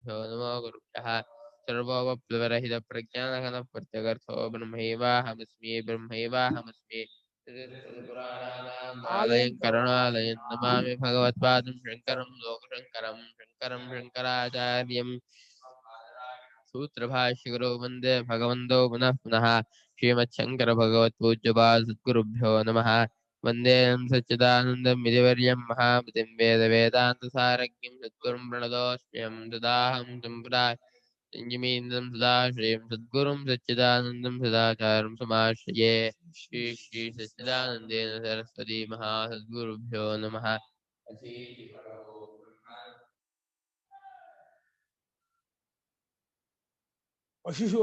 नमो गुरुभ्यः सर्वोपप्लवरहितप्रज्ञानघनः प्रत्यगर्थो ब्रह्मैवाहमस्मि आलयं करुणालयं नमामि भगवत्पादं शङ्करं लोकशङ्करं शङ्कराचार्यं सूत्रभाष्यकरो वन्दे भगवन्तौ पुनः पुनः श्रीमच्छङ्करभगवत्पूज्यपाद सद्गुरुभ्यो नमः वन्दे सच्चिदानन्दं विधिवर्यं महामतिं वेदान्तसारज्ञं सद्गुरुं प्रणतोऽस्म्यहं तदाहं सम्प्रदाय संयमीन्द्रं सदाश्रयं सद्गुरुं सच्चिदानन्दं सदाचारं समाश्रये श्री श्री सच्चिदानन्देन सरस्वती महासद्गुरुभ्यो नमः पशुषु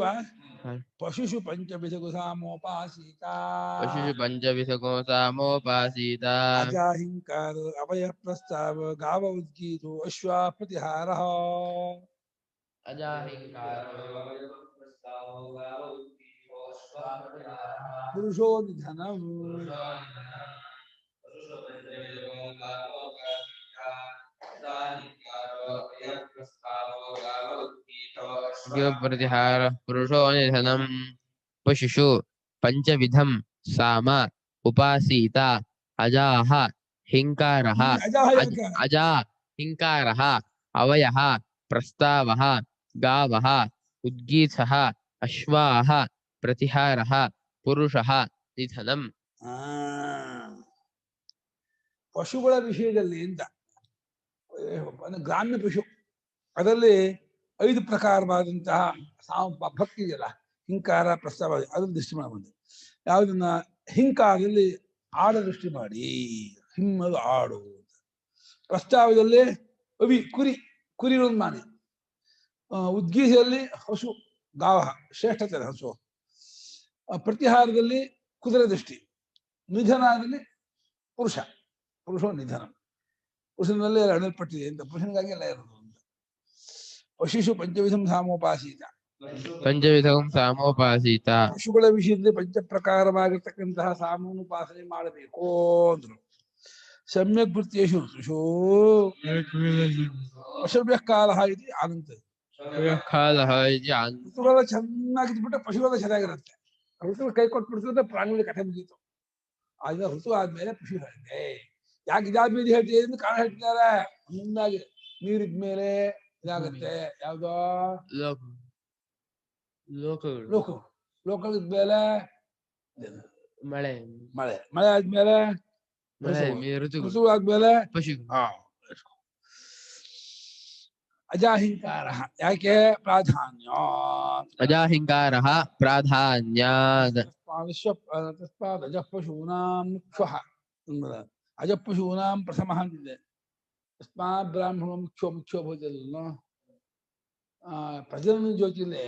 पशुषु पंचविधगु सामोपासीता पशुषु पञ्चविधको सामोपासीता अजाहिंकार अभय प्रस्ताव गाव उद्गीतो अश्वा प्रतिहारः पुरुषो निधनम् प्रतिहारः पुरुषो निधनम् पशुषु पञ्चविधं साम उपासीता अजाः हिंकारः अजा हिंकारः अवयः प्रस्तावः गावः उद्गीतः अश्वाः प्रतिहारः पुरुषः निधनम् ಪಶುಗಳ ವಿಷಯದಲ್ಲಿ ಅಂತ ಗ್ರಾಮ್ಯ ಪಶು ಅದರಲ್ಲಿ 5 ಪ್ರಕಾರವಾದಂತಹ ಭಕ್ತಿ ಇದೆಯಲ್ಲ, ಹಿಂಕಾರ ಪ್ರಸ್ತಾವ, ಅದನ್ನು ದೃಷ್ಟಿ ಮಾಡಬಹುದು. ಯಾವುದನ್ನ ಹಿಂಕಾರದಲ್ಲಿ ಆಡ ದೃಷ್ಟಿ ಮಾಡಿ, ಹಿಮ್ಮದು ಆಡು. ಪ್ರಸ್ತಾವದಲ್ಲಿ ಕುರಿಗಳನ್ನು ಮಾಡಿ. ಉದ್ಗೀತದಲ್ಲಿ ಹಸು ಗಾವ ಶ್ರೇಷ್ಠತೆ ಹಸು. ಪ್ರತಿಹಾರದಲ್ಲಿ ಕುದುರೆ ದೃಷ್ಟಿ. ನಿಧನದಲ್ಲಿ ಪುರುಷೋ ನಿಧನ. ಪುರುಷನಲ್ಲಿ ಅಡಲ್ಪಟ್ಟಿದೆ ಅಂತ, ಪುರುಷನಿಗಾಗಿ ಎಲ್ಲ ಇರೋದು ಅಂತ. ಪಶುಷು ಪಂಚವಿಧಂ ಸಾಮೋಪಾಸೀತ. ಪಶುಗಳ ವಿಷಯದಲ್ಲಿ ಪಂಚಪ್ರಕಾರವಾಗಿರ್ತಕ್ಕಂತಹ ಸಾಮೋಪಾಸನೆ ಮಾಡಬೇಕು ಅಂದ್ರು. ಸಮ್ಯಕ್ ವೃತ್ತಿಯೇಷು ಋತುಷು ಪಶುಭ್ಯ ಕಾಲ ಇದೆ ಅನಂತ. ಋತುಗಳ ಚೆನ್ನಾಗಿದ್ಬಿಟ್ರೆ ಪಶುಗಳ ಚೆನ್ನಾಗಿರುತ್ತೆ. ಋತು ಕೈ ಕೊಟ್ಬಿಡ್ತಿದ್ರೆ ಪ್ರಾಣಿಗಳಿಗೆ ಕಥೆ ಮುಗೀತು. ಆಗ ಋತು ಆದ್ಮೇಲೆ ಪಶು ಹೇಳಿದೆ. ಯಾಕೆ ಇದಾದ್ಮೇಲೆ ಹೇಳ್ತೀವಿ ಅಂತ ಕಾರಣ ಹೇಳ್ತಿದ್ದಾರೆ. ಮುಂದಾಗಿ ನೀರಿದ್ಮೇಲೆ ಇದಾಗತ್ತೆ. ಯಾವ್ದೋ ಲೋಕ ಇದ್ಮೇಲೆ ಮಳೆ ಆದ್ಮೇಲೆ ಋತು ಆದ್ಮೇಲೆ ಪಶು. ಅಜಾಹಿಂಕಾರ ಯಾಕೆ ಪ್ರಾಧಾನ್ಯ. ತಸ್ಮಾತ್ ಅಜಪಶೂನಾಂ ಮುಖ್ಯಃ. ಅಜಪಶೂನಾಂ ಪ್ರಥಮಃ ಅಂತಿದೆ. ತಸ್ಮಾತ್ ಬ್ರಾಹ್ಮಣ ಮುಖ್ಯೋ ಭವತಿಲ್ಲ. ಪ್ರಜನನ ಜ್ಯೋತಿಲೆ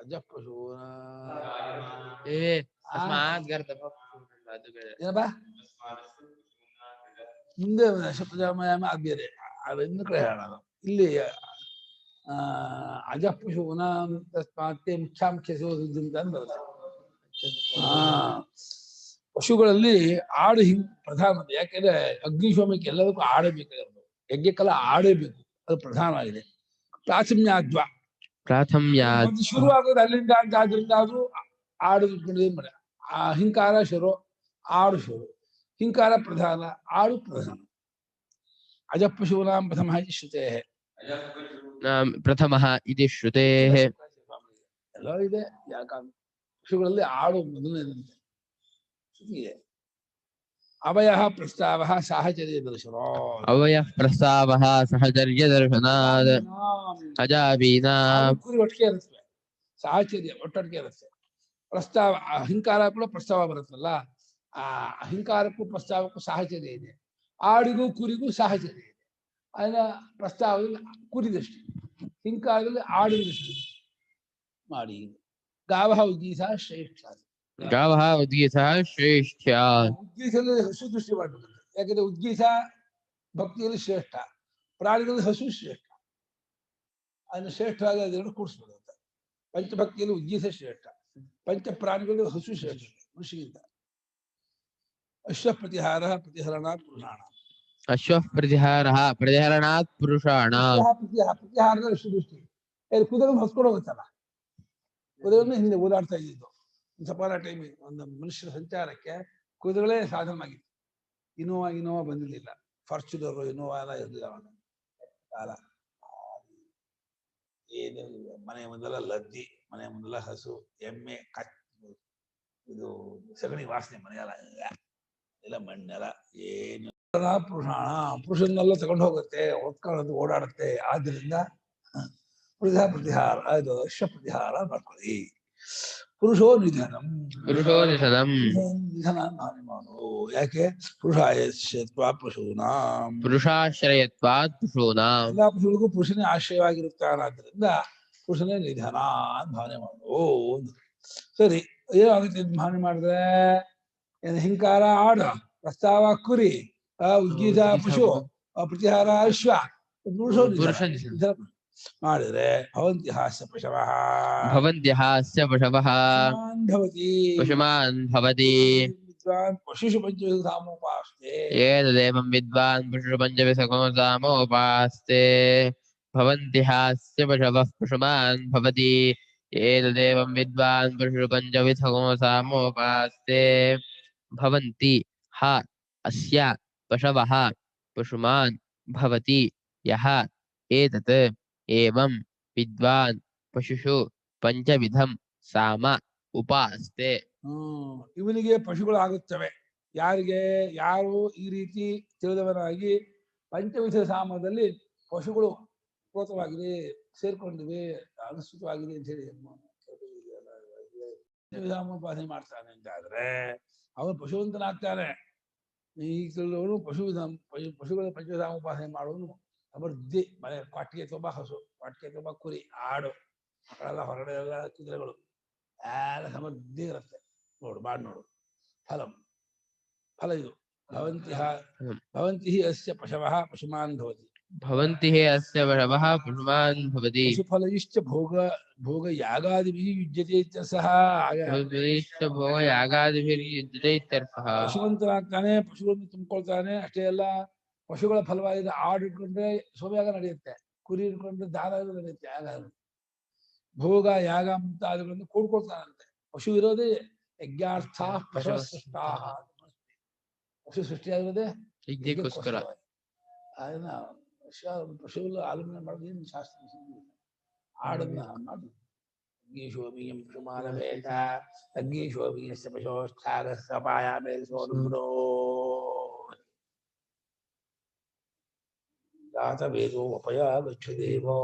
ಅಜಪಶೂನ ಮುಂದೆ ಶಬ್ದಮಯಾಮ ಬೇರೆ ಅದನ್ನು ಕಡೆ ಹೇಳೋದು. ಇಲ್ಲಿ ಅಜಪಶೂನ ತಸ್ಮಾತ್ ಮುಖ್ಯಾಂಖ್ಯಸೋ ಅಂತ ಬರುತ್ತೆ. ಪಶುಗಳಲ್ಲಿ ಆಡು ಪ್ರಧಾನ. ಯಾಕೆಂದ್ರೆ ಅಗ್ನಿಶೋಮಕ್ಕೆ ಎಲ್ಲದಕ್ಕೂ ಆಡಬೇಕಾಗಿರೋದು. ಯಜ್ಞಕ್ಕೆಲ್ಲ ಆಡಬೇಕು, ಅದು ಪ್ರಧಾನವಾಗಿದೆ. ಪ್ರಾಥಮ್ಯಾದ್ವ ಶುರುವಾಗೋದು ಅಲ್ಲಿಂದ ಅಂತ. ಆದ್ರಿಂದ ಅದು ಆಡು ಮಾಡ. ಹಿಂಕಾರ ಶುರು, ಆಡು ಶುರು. ಹಿಂಕಾರ ಪ್ರಧಾನ, ಆಡು ಪ್ರಧಾನ. ಅಜಪಶೂನಾಂ ಪ್ರಥಮ ಶ್ರುತೇ ಎಲ್ಲ ಇದೆ. ಯಾಕಂದ್ರೆ ಪಶುಗಳಲ್ಲಿ ಆಡು ಮೊದಲನೇದಂತೆ ಇದೆ. ಅವಯ ಪ್ರಸ್ತಾವ ಸಾಹಚರ್ಯ ದರ್ಶನ. ಕುರಿ ಒಟ್ಟಿಗೆ ಇರುತ್ತವೆ, ಸಾಹಚರ್ಯ ಒಟ್ಟೊಟ್ಟಿಗೆ ಇರುತ್ತೆ. ಪ್ರಸ್ತಾವ ಅಹಿಂಕಾರ ಕೂಡ ಪ್ರಸ್ತಾವ ಬರುತ್ತಲ್ಲ, ಆ ಅಹಿಂಕಾರಕ್ಕೂ ಪ್ರಸ್ತಾವಕ್ಕೂ ಸಾಹಚರ್ಯ ಇದೆ. ಆಡಿಗೂ ಕುರಿಗೂ ಸಾಹಚರ್ಯ ಇದೆ. ಅದನ್ನ ಪ್ರಸ್ತಾವದಲ್ಲಿ ಕುರಿ ದೃಷ್ಟಿ, ಹಿಂಕಾರದಲ್ಲಿ ಆಡಿನ ದೃಷ್ಟಿ ಮಾಡಿ. ಗಾವ ಉದ್ಗೀತ ಶ್ರೇಷ್ಠ. ಉದ್ಗೀತದಲ್ಲಿ ಹಸು ದೃಷ್ಟಿ ಮಾಡಬೇಕು. ಯಾಕಂದ್ರೆ ಉದ್ಗೀತ ಭಕ್ತಿಯಲ್ಲಿ ಶ್ರೇಷ್ಠ, ಪ್ರಾಣಿಗಳಲ್ಲಿ ಹಸು ಶ್ರೇಷ್ಠ. ಅದನ್ನು ಶ್ರೇಷ್ಠವಾಗಿ ಅದನ್ನು ಕೂಡಿಸ್ಬಿಡುತ್ತೆ. ಪಂಚಭಕ್ತಿಯಲ್ಲಿ ಉದ್ಗೀತ ಶ್ರೇಷ್ಠ, ಪಂಚ ಪ್ರಾಣಿಗಳು ಹಸು ಶ್ರೇಷ್ಠ ಋಷಿಗಿಂತ. ಅಶ್ವ ಪ್ರತಿಹಾರ ಪ್ರತಿಹರಣ ಪುರಾಣ. ಅಶ್ವಃ ಪ್ರತಿಹಾರಃ ಪ್ರತಿಹರಣಾತ್ ಪುರುಷಾಣಾಂ ಪ್ರತಿಹಾರದ ದೃಷ್ಟಿ ಕುದುರೆ ಹೊಸ್ಕೊಂಡು ಹೋಗುತ್ತಲ್ಲ, ಕುದುರೆಯನ್ನು ಹಿಂದೆ ಓಡಾಡ್ತಾ ಇದ್ದಿದ್ದು ಸಪಾಲ ಟೈಮ್. ಒಂದು ಮನುಷ್ಯರ ಸಂಚಾರಕ್ಕೆ ಕುದುರೆಗಳೇ ಸಾಧನವಾಗಿತ್ತು. ಇನೋವಾ ಬಂದಿರಲಿಲ್ಲ, ಫಾರ್ಚುನರ್ ಇನೋವಾ ಎಲ್ಲ ಇರಲಿಲ್ಲ ಅವಾಗ ಕಾಲ. ಏನು ಮನೆ ಮುಂದೆಲ್ಲ ಲದ್ದಿ, ಮನೆ ಮುಂದೆಲ್ಲ ಹಸು, ಎಮ್ಮೆ, ಇದು ಸಗಣಿ ವಾಸನೆ ಮನೆಯಲ್ಲ, ಎಲ್ಲ ಮಣ್ಣೆಲ್ಲ ಏನು ಪುರುಷನ್ನೆಲ್ಲ ತಗೊಂಡು ಹೋಗುತ್ತೆ, ಹೊತ್ಕೊಳ್ಳೋದು, ಓಡಾಡುತ್ತೆ. ಆದ್ರಿಂದ ಪ್ರತಿಹಾರ ಇದು ಅಶ್ವ ಪ್ರತಿಹಾರ ಮಾಡ್ಕೊಳ್ಳಿ. ಪುರುಷೋ ನಿಧನಂ ನಿಧನ ನಾನೇ ಮಾಡು. ಯಾಕೆ? ಪುರುಷಾಶ್ರಯತ್ವಾತ್ ಪಶೂನಾಂ ಎಲ್ಲ ಪಶುಗಳಿಗೂ ಪುರುಷನೇ ಆಶ್ರಯವಾಗಿರುತ್ತಾನಾದ್ರಿಂದ ಪುರುಷನೇ ನಿಧನ ಅಂತ ಭಾವನೆ ಮಾಡು. ಸರಿ, ಏನಾಗುತ್ತೆ ಭಾವನೆ ಮಾಡಿದ್ರೆ? ಏನು ಹಿಂಕಾರ ಆಡ, ಪ್ರಸ್ತಾವ ಕುರಿ, ಉದ್ಗೀತ ಪಶು, ಪ್ರತಿಹಾರ ಅಶ್ವ, ಪುರುಷೋ ನಿಧನ ಮಾಡಿದ್ರೆ ಭವಂತಿ ಹಾಸ್ಯ ಪಶವಃ ಪಶುಮಾನ್ ಭವತಿ ಪಶುಷು ಪಂಚವಿಧಾಮೋಪಾಸ್ತೆ ಏತದೇವಂ ವಿದ್ವಾನ್ ಪಶುಷು ಪಂಚವಿಧಾಮೋಪಾಸ್ತೆ ಭವಂತಿ ಹಾಸ್ಯ ಪಶವಃ ಪಶುಮಾನ್ ಭವತಿ ಏತದೇವಂ ವಿದ್ವಾನ್ ಪಶುಷು ಪಂಚವಿಧಾಮೋಪಾಸ್ತೆ ಭವಂತಿ ಹ ಅಸ್ಯ ಪಶವಃ ಪಶುಮಾನ್ ಭವತಿ ಯಹ ಏತತ್ ಏವಂ ವಿದ್ವಾನ್ ಪಶುಷು ಪಂಚವಿಧಂ ಸಾಮ ಉಪಾಸ್ತೆ. ಇವನಿಗೆ ಪಶುಗಳು ಆಗುತ್ತವೆ. ಯಾರಿಗೆ? ಯಾರು ಈ ರೀತಿ ತಿಳಿದವರಾಗಿ ಪಂಚವಿಧ ಸಾಮದಲ್ಲಿ ಪಶುಗಳು ಪ್ರೋತವಾಗಿದೆ, ಸೇರ್ಕೊಂಡಿವೆ, ಅನುಸೃತವಾಗಿದೆ ಅಂತ ಹೇಳಿ ಪಂಚವಿಧಾಮೋಪಾಸನೆ ಮಾಡ್ತಾನೆ ಅಂತಾದ್ರೆ ಅವನು ಪಶುವಂತನಾಗ್ತಾನೆ. ಈ ತಿಳಿದವನು ಪಶುಗಳ ಪಂಚವಿಧಾಮೋಪಾಸನೆ ಮಾಡುವನು ಸಮೃದ್ಧಿ. ಮನೆ ಕಾಟಿಗೆ ತುಂಬಾ ಹಸು, ಕಾಟಿಗೆ ತುಂಬಾ ಕುರಿ, ಆಡು, ಮಕ್ಕಳೆಲ್ಲ ಹೊರಗಡೆ ಎಲ್ಲ ಕುದುರೆಗಳು ಎಲ್ಲ ಸಮೃದ್ಧಿ ಇರುತ್ತೆ. ನೋಡು, ಮಾಡಿ ನೋಡು. ಫಲ ಇದು ಭವಂತಿ ಅಸ್ಯ ಪಶವಃ ಪಶುಮಾನ್ ಭವತಿ ಭವಂತಿ ಅಸ್ಯ ಪಶವಃ ಪಶುಮಾನ್ ಭವತಿ ಪಶುಫಲೈಶ್ಚ ಭೋಗ ಯಾಗಾದಿಭಿಃ ಯುಜ್ಯತೆ ಇತ್ಯರ್ಥಃ. ಭೋಗ ಯಾಗಾದಿಭಿಃ ಯುಜ್ಯತೆ ಇತ್ಯರ್ಥಃ. ಪಶುವಂತನಾಗ್ತಾನೆ, ಪಶುಗಳನ್ನು ತುಂಬಿಕೊಳ್ತಾನೆ. ಅಷ್ಟೇ ಅಲ್ಲ, ಪಶುಗಳ ಫಲವಾದ ಆಡು ಇಟ್ಕೊಂಡ್ರೆ ಸೋಮಯಾಗ ನಡೆಯುತ್ತೆ, ಕುರಿ ಇಟ್ಕೊಂಡ್ರೆ ದಾನ ನಡೆಯುತ್ತೆ, ಯಾಗ. ಭೋಗ ಯಾಗ ಮುಂತಾದಗಳನ್ನು ಕೂಡ್ಕೊಳ್ತಾನಂತೆ. ಪಶು ಇರೋದೇ ಯಜ್ಞಾರ್ಥ ಪಶು ಸೃಷ್ಟಾ. ಪಶು ಸೃಷ್ಟಿಯಾಗಿರೋದೇ ಯಜ್ಞಕ್ಕೋಸ್ಕರ. ಅದನ್ನ ಪಶುಗಳ ಆಲೋಚನೆ ಮಾಡೋದು ಏನು ಶಾಸ್ತ್ರ ಆಡನ್ನ ಮಾಡಿ ಅಗ್ನಿಶೋಮಿಯಂ ಪಶುಮಾನವೇತ ಅಗ್ನಿಶೋಮಿಯಸ್ಯ ಪಶೋಸ್ಥಾನಸ್ಯ ಅಪಾಯಾಮೇ ಸೋನುಬ್ರೋ ಜಾತವೇದೋ ಅಪಯ ಗಚ್ಚದೇವೋ.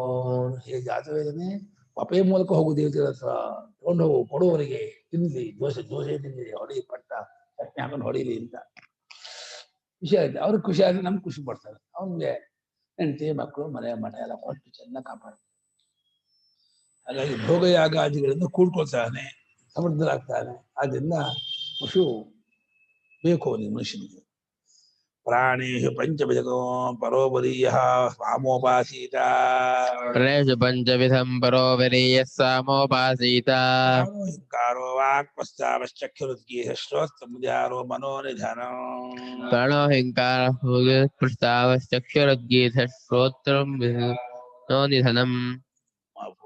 ಹೇ ಜಾತವೇದನೆ ಅಪಯ ಮೂಲಕ ಹೋಗು ದೇವತೆಗಳ ಹತ್ರ, ತಗೊಂಡು ಹೋಗು, ಕೊಡುವವರಿಗೆ ತಿನ್ಲಿ, ದೋಸೆ ತಿನ್ಲಿ, ಹೊಡಿ, ಪಟ್ಟ ಚಟ್ನಿ ಹಾಕೊಂಡು ಹೊಡೀಲಿ ಅಂತ ಖುಷಿ ಆಗುತ್ತೆ. ಅವ್ರಿಗೆ ಖುಷಿ ಆದ್ರೆ ನಮ್ಗೆ ಖುಷಿ ಪಡ್ತಾರೆ. ಅವನಿಗೆ ಹೆಂಡತಿ ಮಕ್ಕಳು ಮನೆ ಮಠ ಎಲ್ಲ ಕೊಟ್ಟು ಚೆನ್ನಾಗಿ ಕಾಪಾಡ್ತಾರೆ. ಹಾಗಾಗಿ ಭೋಗಯಾಗಾದಿಗಳನ್ನು ಕೂಡ್ಕೊಳ್ತಾನೆ, ಸಮೃದ್ಧರಾಗ್ತಾನೆ. ಆದ್ರಿಂದ ಪಶು ಬೇಕು ಅವನಿಗೆ, ಮನುಷ್ಯನಿಗೆ. ಪ್ರಾಣೇಶು ಪಂಚವಿಧೋ ಪರೋಪರೀಯಃ ಸಾಮೋಪಾಸೀತ. ಪ್ರಾಣೇಶು ಪಂಚವಿಧಂ ಪರೋಪರೀಯಃ ಸಾಮೋಪಾಸೀತ. ಹಿಂಕಾರೋ ವಾಕ್ ಪ್ರಸ್ತಾವಶ್ಚಕ್ಷುರುದ್ಗೀತ ಶ್ರೋತ್ರಮುದ್ಯಾರೋ ಮನೋನಿಧನಂ. ಪ್ರಾಣೋ ಹಿಂಕಾರ ಪ್ರಸ್ತಾವಶ್ಚಕ್ಷುರುದ್ಗೀತ ಶ್ರೋತ್ರಂ ಮನೋನಿಧನಂ.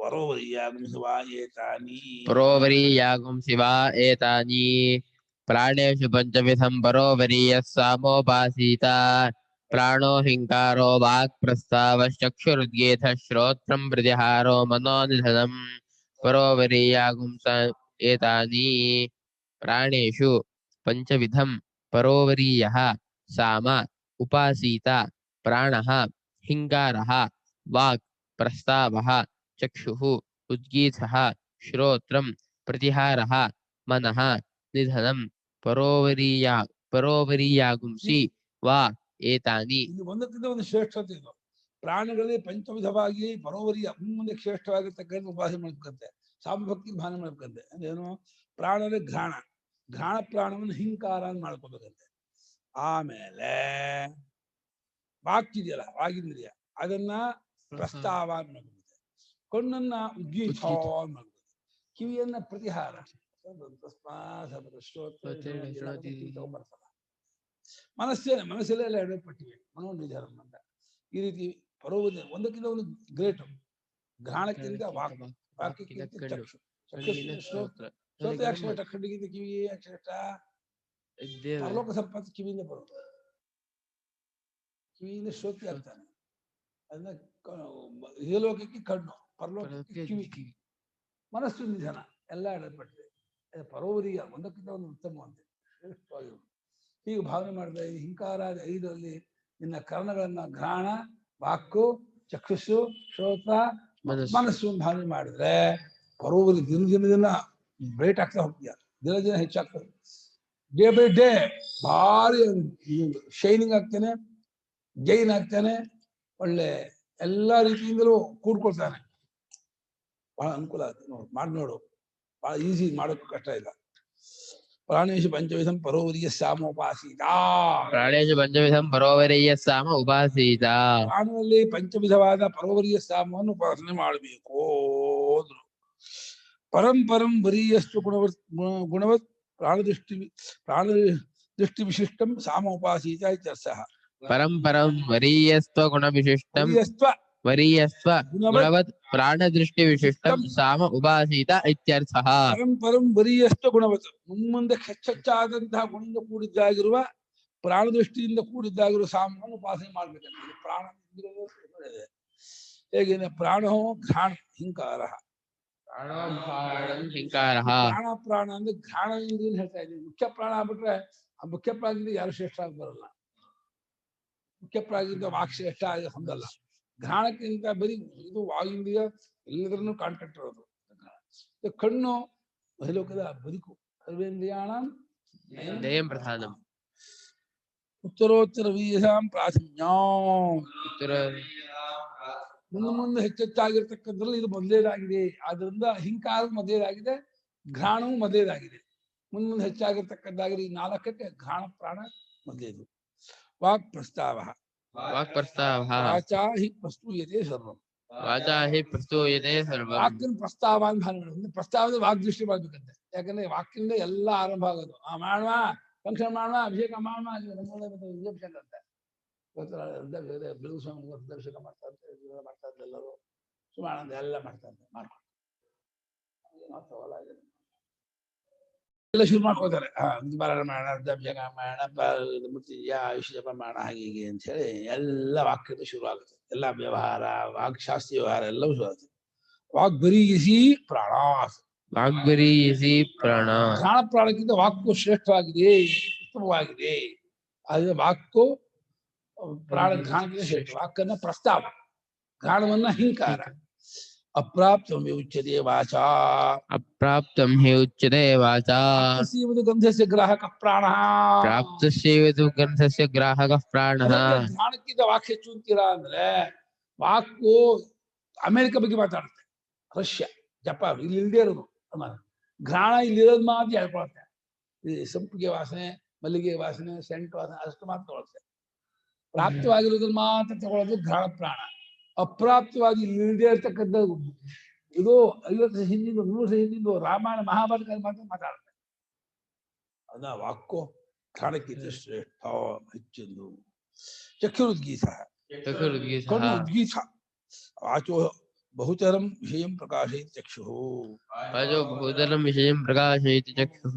ಪರೋಪರೀಯಾಗುಂ ಶಿವಾ ಏತಾನಿ. ಪ್ರಾಣೇಶು ಪಂಚವಿಧಂ ಪರೋಪರೀಯಃ ಸಾಮೋಪಾಸೀತ. ಪ್ರಾಣೋ ಹಿಂಕಾರೋ ವಾಕ್ ಪ್ರಸ್ತಾವಶ್ಚಕ್ಷುರುದ್ಗೀತ ಶ್ರೋತ್ರಂ ಪ್ರತಿಹಾರೋ ಮನೋನಿಧನಂ. ಪರೋಪರೀಯಾಗುಂ ಏತಾನಿ. ಪ್ರಾಣೇಶು ಪಂಚವಿಧಂ ಪರೋಪರೀಯಃ ಸಾಮ ಉಪಾಸೀತ. ಪ್ರಾಣಃ ಹಿಂಕಾರಃ ವಾಕ್ ಪ್ರಸ್ತಾವಃ ಚಕ್ಷುಃ ಉದ್ಗೀತಃ ಶ್ರೋತ್ರಂ ಪ್ರತಿಹಾರಃ ಮನಃ ನಿಧನಂ. ಪರೋಪರೀಯಾಗುಂಸಿ ವಾ ಏತಾನಿ. ಇದು ಒಂದಕ್ಕಿಂತ ಒಂದು ಶ್ರೇಷ್ಠತೆ. ಇದು ಪ್ರಾಣಿಗಳಲ್ಲಿ ಪಂಚವಿಧವಾಗಿ ಪರೋಪರಿಯ ಮುಂದೆ ಶ್ರೇಷ್ಠವಾಗಿರ್ತಕ್ಕಂಥ ಉಪಾಸನೆ ಮಾಡ್ಬೇಕಂತೆ, ಸಾಮಭಕ್ತಿ ಭಾವನೆ ಮಾಡ್ಬೇಕಂತೆ. ಅಂದ್ರೇನು? ಪ್ರಾಣದಲ್ಲಿ ಘ್ರಾಣ ಪ್ರಾಣವನ್ನು ಹಿಂಕಾರ ಅಂತ ಮಾಡ್ಕೋಬೇಕಂತೆ. ಆಮೇಲೆ ವಾಕ್ಕಿದೆಯಲ್ಲ, ವಾಗಿಂದ್ರಿಯ, ಅದನ್ನ ಪ್ರಸ್ತಾವ ಅಂತ ಮಾಡ್ಬೇಕಂತೆ. ಕಣ್ಣನ್ನ ಉದ್ಗೀತ ಮಾಡ್ಬೇಕು, ಕಿವಿಯನ್ನ ಪ್ರತಿಹಾರ. ಮನಸ್ಸಲ್ಲೇ ಎಲ್ಲ ಎಡಪಟ್ಟಿವೆ ಮನೋನಿಧಾನ ಅಂತ. ಈ ರೀತಿ ಪರೋವರಿ ಒಂದಕ್ಕಿಂತ ಒಂದು ಗ್ರೇಟ್. ಘ್ರಾಣಕ್ಕಿಂತ ವಾಕ್ಯಕ್ಕಿಂತ ಚಕ್ಷು, ಚಕ್ಷುಕ್ಕಿಂತ ಶ್ರೋತ್ರ, ಶ್ರೋತ್ರ ಯಾಕೆ ಶ್ರೇಷ್ಠ? ಕಣ್ಣಿಗಿಂತ ಕಿವಿ ಯಾಕೆ ಶ್ರೇಷ್ಠ? ಪರಲೋಕ ಸಂಪತ್ತು ಕಿವಿಯಿಂದ ಬರುತ್ತೆ, ಕಿವಿಯಿಂದ ಶ್ರೋತ್ರ ಆಗ್ತಾನೆ. ಅದನ್ನ ಇಹಲೋಕಕ್ಕೆ ಕಣ್ಣು, ಪರಲೋಕಕ್ಕೆ ಕಿವಿ, ಮನಸ್ಸು ನಿಧನ ಎಲ್ಲ ಎಡಪಟ್ಟಿದೆ. ಪರೋವರಿಯ ಒಂದಕ್ಕಿಂತ ಒಂದು ಉತ್ತಮವಂತೆ ಶ್ರೇಷ್ಠವಾಗಿರುವುದು. ಹೀಗೆ ಭಾವನೆ ಮಾಡಿದ್ರೆ ಈ ಹಿಂಕಾರ 5ರಲ್ಲಿ ನಿನ್ನ ಕರ್ಣಗಳನ್ನ ಘ್ರಾಣ, ವಾಕು, ಚಕ್ಷುಸ್ಸು, ಶ್ರೋತ್ರ, ಮನಸ್ಸು ಭಾವನೆ ಮಾಡಿದ್ರೆ ಪರೋವರಿ ದಿನ ಬ್ರೈಟ್ ಆಗ್ತಾ ಹೋಗ್ತೀಯ, ದಿನ ಹೆಚ್ಚಾಗ್ತದೆ. ಡೇ ಬೈ ಡೇ ಭಾರಿ ಶೈನಿಂಗ್ ಆಗ್ತಾನೆ, ಗೈನ್ ಆಗ್ತಾನೆ, ಒಳ್ಳೆ ಎಲ್ಲಾ ರೀತಿಯಿಂದಲೂ ಕೂಡ್ಕೊಳ್ತಾನೆ. ಬಹಳ ಅನುಕೂಲ ಆಗುತ್ತೆ. ಮಾಡಿ ನೋಡು, ಬಹಳ ಈಸಿ, ಮಾಡೋಕೆ ಕಷ್ಟ ಇಲ್ಲ. ಪ್ರಾಣೇಶು ಪಂಚವಿಧಂ ಪರೋವರಿಯ ಸಾಮ ಉಪಾಸೀತ. ಪ್ರಾಣೇಶು ಪಂಚವಿಧಂ ಪರೋವರಿಯ ಸಾಮ ಉಪಾಸೀತ. ಪ್ರಾಣದಲ್ಲಿ ಪಂಚವಿಧವಾದ ಪರೋವರಿಯ ಸಾಮವನ್ನು ಉಪಾಸನೆ ಮಾಡಬೇಕು. ಪರಂಪರಂ ವರೀಯಸ್ತು ಗುಣವತ್ ಪ್ರಾಣದೃಷ್ಟಿ ವಿಶಿಷ್ಟಂ ಸಾಮ ಉಪಾಸೀತ ಇತ್ಯರ್ಥಃ. ಪರಂಪರಂ ವರೀಯಸ್ತ್ವ ಗುಣ ವಿಶಿಷ್ಟಂ ವರೀಯಸ್ತ್ವ ಗುಣವತ್ ಪ್ರಾಣದೃಷ್ಟಿ ವಿಶಿಷ್ಟಂ ಸಾಮ ಉಪಾಸೀತ ಇತ್ಯರ್ಥಃ. ಪರಂಪರಂ ವರೀಯಸ್ತ್ವ ಗುಣವತ್, ಮುಂದೆ ಹೆಚ್ಚೆಚ್ಚಾದಂತಹ ಗುಣದಿಂದ ಕೂಡಿದ್ದಾಗಿರುವ, ಪ್ರಾಣದೃಷ್ಟಿಯಿಂದ ಕೂಡಿದ್ದಾಗಿರುವ ಸಾಮವನ್ನು ಉಪಾಸನೆ ಮಾಡ್ಬೇಕಂತ. ಪ್ರಾಣ ಹೇಗೆ? ಪ್ರಾಣೋ ಘ್ರಾಣ ಹಿಂಕಾರ, ಪ್ರಾಣ ಅಂದ್ರೆ ಘ್ರಾಣ ಇಂದ್ರಿಯ ಹೇಳ್ತಾ ಇದ್ದೀವಿ. ಮುಖ್ಯ ಪ್ರಾಣ ಆಗ್ಬಿಟ್ರೆ ಆ ಮುಖ್ಯ ಪ್ರಾಣದಿಂದ ಯಾರು ಶ್ರೇಷ್ಠ ಆಗಿ ಬರಲ್ಲ. ಮುಖ್ಯ ಪ್ರಾಣದಿಂದ ವಾಕ್ ಶ್ರೇಷ್ಠ ಆಗಿ ಹೊಂದಲ್ಲ. ಘ್ರಾಣಕ್ಕಿಂತ ಬರೀ ಇದು ವಾಯುಂದ್ರಿಯ ಎಲ್ಲದರನ್ನು ಕಾಂಟ್ಯಾಕ್ಟ್ ಇರೋದು. ಕಣ್ಣು ಲೋಕದ ಬದುಕು, ಸರ್ವೇಂದ್ರಿಯಾಣ ಪ್ರಧಾನಂ. ಉತ್ತರೋತ್ತರ ವೀರ್ಯಾಂ ಪ್ರಾಥಮ್ಯಾಂ. ಮುಂದೆ ಹೆಚ್ಚೆಚ್ಚಾಗಿರ್ತಕ್ಕಂಥದ್ರಲ್ಲಿ ಇದು ಮೊದಲೇದಾಗಿದೆ. ಆದ್ರಿಂದ ಹಿಂಕಾರ ಮೊದಲೇದಾಗಿದೆ, ಘ್ರಾಣವು ಮೊದಲೇದಾಗಿದೆ. ಮುಂದೆ ಹೆಚ್ಚಾಗಿರ್ತಕ್ಕಂಥಾಗಿದೆ. ಈ 4ಕ್ಕೆ ಘ್ರಾಣ ಪ್ರಾಣ ಮೊದಲೇದು. ವಾಕ್ ಪ್ರಸ್ತಾವ, ವಾಚಾ ಹಿ ಪ್ರಸ್ತೂಯತೆ ಸರ್ವಂ. ವಾಕ್ಯನ ಪ್ರಸ್ತಾವ ಅಂತ ಭಾವನೆ. ಪ್ರಸ್ತಾವದ ವಾಗ್ದೃಷ್ಟಿ ಮಾಡ್ಬೇಕಂತೆ. ಯಾಕಂದ್ರೆ ವಾಕ್ಯದಿಂದ ಎಲ್ಲ ಆರಂಭ ಆಗೋದು. ಮಾಡುವ ಫಂಕ್ಷನ್ ಮಾಡುವ, ಅಭಿಷೇಕ ಮಾಡುವ, ಅಭಿಷೇಕ ಅಂತ ಬೆಳಗು ಸ್ವಾಮಿ ಅಭಿಷೇಕ ಮಾಡ್ತಾ ಇದ್ದ ಎಲ್ಲರೂ ಸುಮಾನಂದ ಎಲ್ಲ ಮಾಡ್ತಾ ಇದ್ದ ಮಾಡ್ಕೊಂಡು ಎಲ್ಲ ಶುರು ಮಾಡ್ಕೋತಾರೆ. ಮಾರಾಟ ಮಾಡೋಣ, ಅಭಿಷೇಕ ಮಾಡೋಣ, ಮುತ್ತಿಯ ಆಯುಷ್ಯ ಜಪ ಮಾಡೋಣ, ಹಾಗೆ ಹೀಗೆ ಅಂತ ಹೇಳಿ ಎಲ್ಲ ವಾಕ್ಯದ ಶುರು ಆಗುತ್ತೆ. ಎಲ್ಲ ವ್ಯವಹಾರ, ವಾಕ್ಶಾಸ್ತ್ರ ವ್ಯವಹಾರ ಎಲ್ಲವೂ ಶುರು ಆಗುತ್ತೆ. ವಾಗ್ಬರೀಯಸಿ ಪ್ರಾಣ, ವಾಗ್ಬರೀಯಸಿ ಪ್ರಾಣ. ಪ್ರಾಣ ಪ್ರಾಣಕ್ಕಿಂತ ವಾಕ್ಕು ಶ್ರೇಷ್ಠವಾಗಿದೆ, ಉತ್ತಮವಾಗಿದೆ. ಆದ್ರೆ ವಾಕ್ಕು ಪ್ರಾಣ ಘ್ರಾಣಕ್ಕಿಂತ ಶ್ರೇಷ್ಠ. ವಾಕನ್ನ ಪ್ರಸ್ತಾವ, ಘ್ರಾಣವನ್ನ ಹಿಂಕಾರ. ಅಪ್ರಾಪ್ತಂ ಹಿ ಉಚ್ಯತೆ ವಾಚಾ, ಅಪ್ರಾಪ್ತಂ ಹಿ ಉಚ್ಯತೆ ವಾಚಾ. ಪ್ರಾಪ್ತಸ್ಯೈವ ಗಂಧಸ್ಯ ಗ್ರಾಹಕ ಪ್ರಾಣಃ, ಪ್ರಾಪ್ತಸ್ಯೈವ ಗಂಧಸ್ಯ ಗ್ರಾಹಕ ಪ್ರಾಣಃ. ಘ್ರಾಣಕ್ಕಿಂತ ವಾಕ್ ಹೆಚ್ಚು ಅಂತೀರಾ ಅಂದ್ರೆ, ವಾಕು ಅಮೆರಿಕ ಬಗ್ಗೆ ಮಾತಾಡುತ್ತೆ, ರಷ್ಯಾ, ಜಪಾನ್ ಇಲ್ಲಿ ಇಲ್ದೇ ಇರೋದು. ಘ್ರಾಣ ಇಲ್ಲಿರೋದು ಮಾತ್ರ ಹೇಳ್ಕೊಳುತ್ತೆ. ಈ ಸಂಪಿಗೆ ವಾಸನೆ, ಮಲ್ಲಿಗೆ ವಾಸನೆ, ಸೆಂಟ್ ವಾಸನೆ ಅಷ್ಟು ಮಾತ್ರ ತಗೊಳುತ್ತೆ. ಪ್ರಾಪ್ತವಾಗಿರೋದ್ರಲ್ಲಿ ಮಾತ್ರ ತಗೊಳ್ಳೋದು ಘ್ರಾಣ ಪ್ರಾಣ. ಅಪ್ರಾಪ್ತವಾಗಿ ಇಲ್ಲದೆ ಇರ್ತಕ್ಕಂಥ ಇದು 50 ವರ್ಷ ಹಿಂದಿಂದು 100 ವರ್ಷ ಹಿಂದಿಂದು ರಾಮಾಯಣ ಮಹಾಭಾರತ ಮಾತ್ರ ಮಾತಾಡುತ್ತೆ. ಅದ ವಾಕ್ಕು ಘ್ರಾಣಕ್ಕಿಂತ ಶ್ರೇಷ್ಠ ಹೆಚ್ಚೆಂದು. ಚಕ್ಷುರುದ್ಗೀತ, ಕಣ್ಣು ಉದ್ಗೀತ. ವಾಚೋ ಬಹುತರಂ ವಿಷಯಂ ಪ್ರಕಾಶಯತಿ ಚಕ್ಷುಃ, ವಾಚೋ ಬಹುತರಂ ವಿಷಯಂ ಪ್ರಕಾಶಯತಿ ಚಕ್ಷುಃ.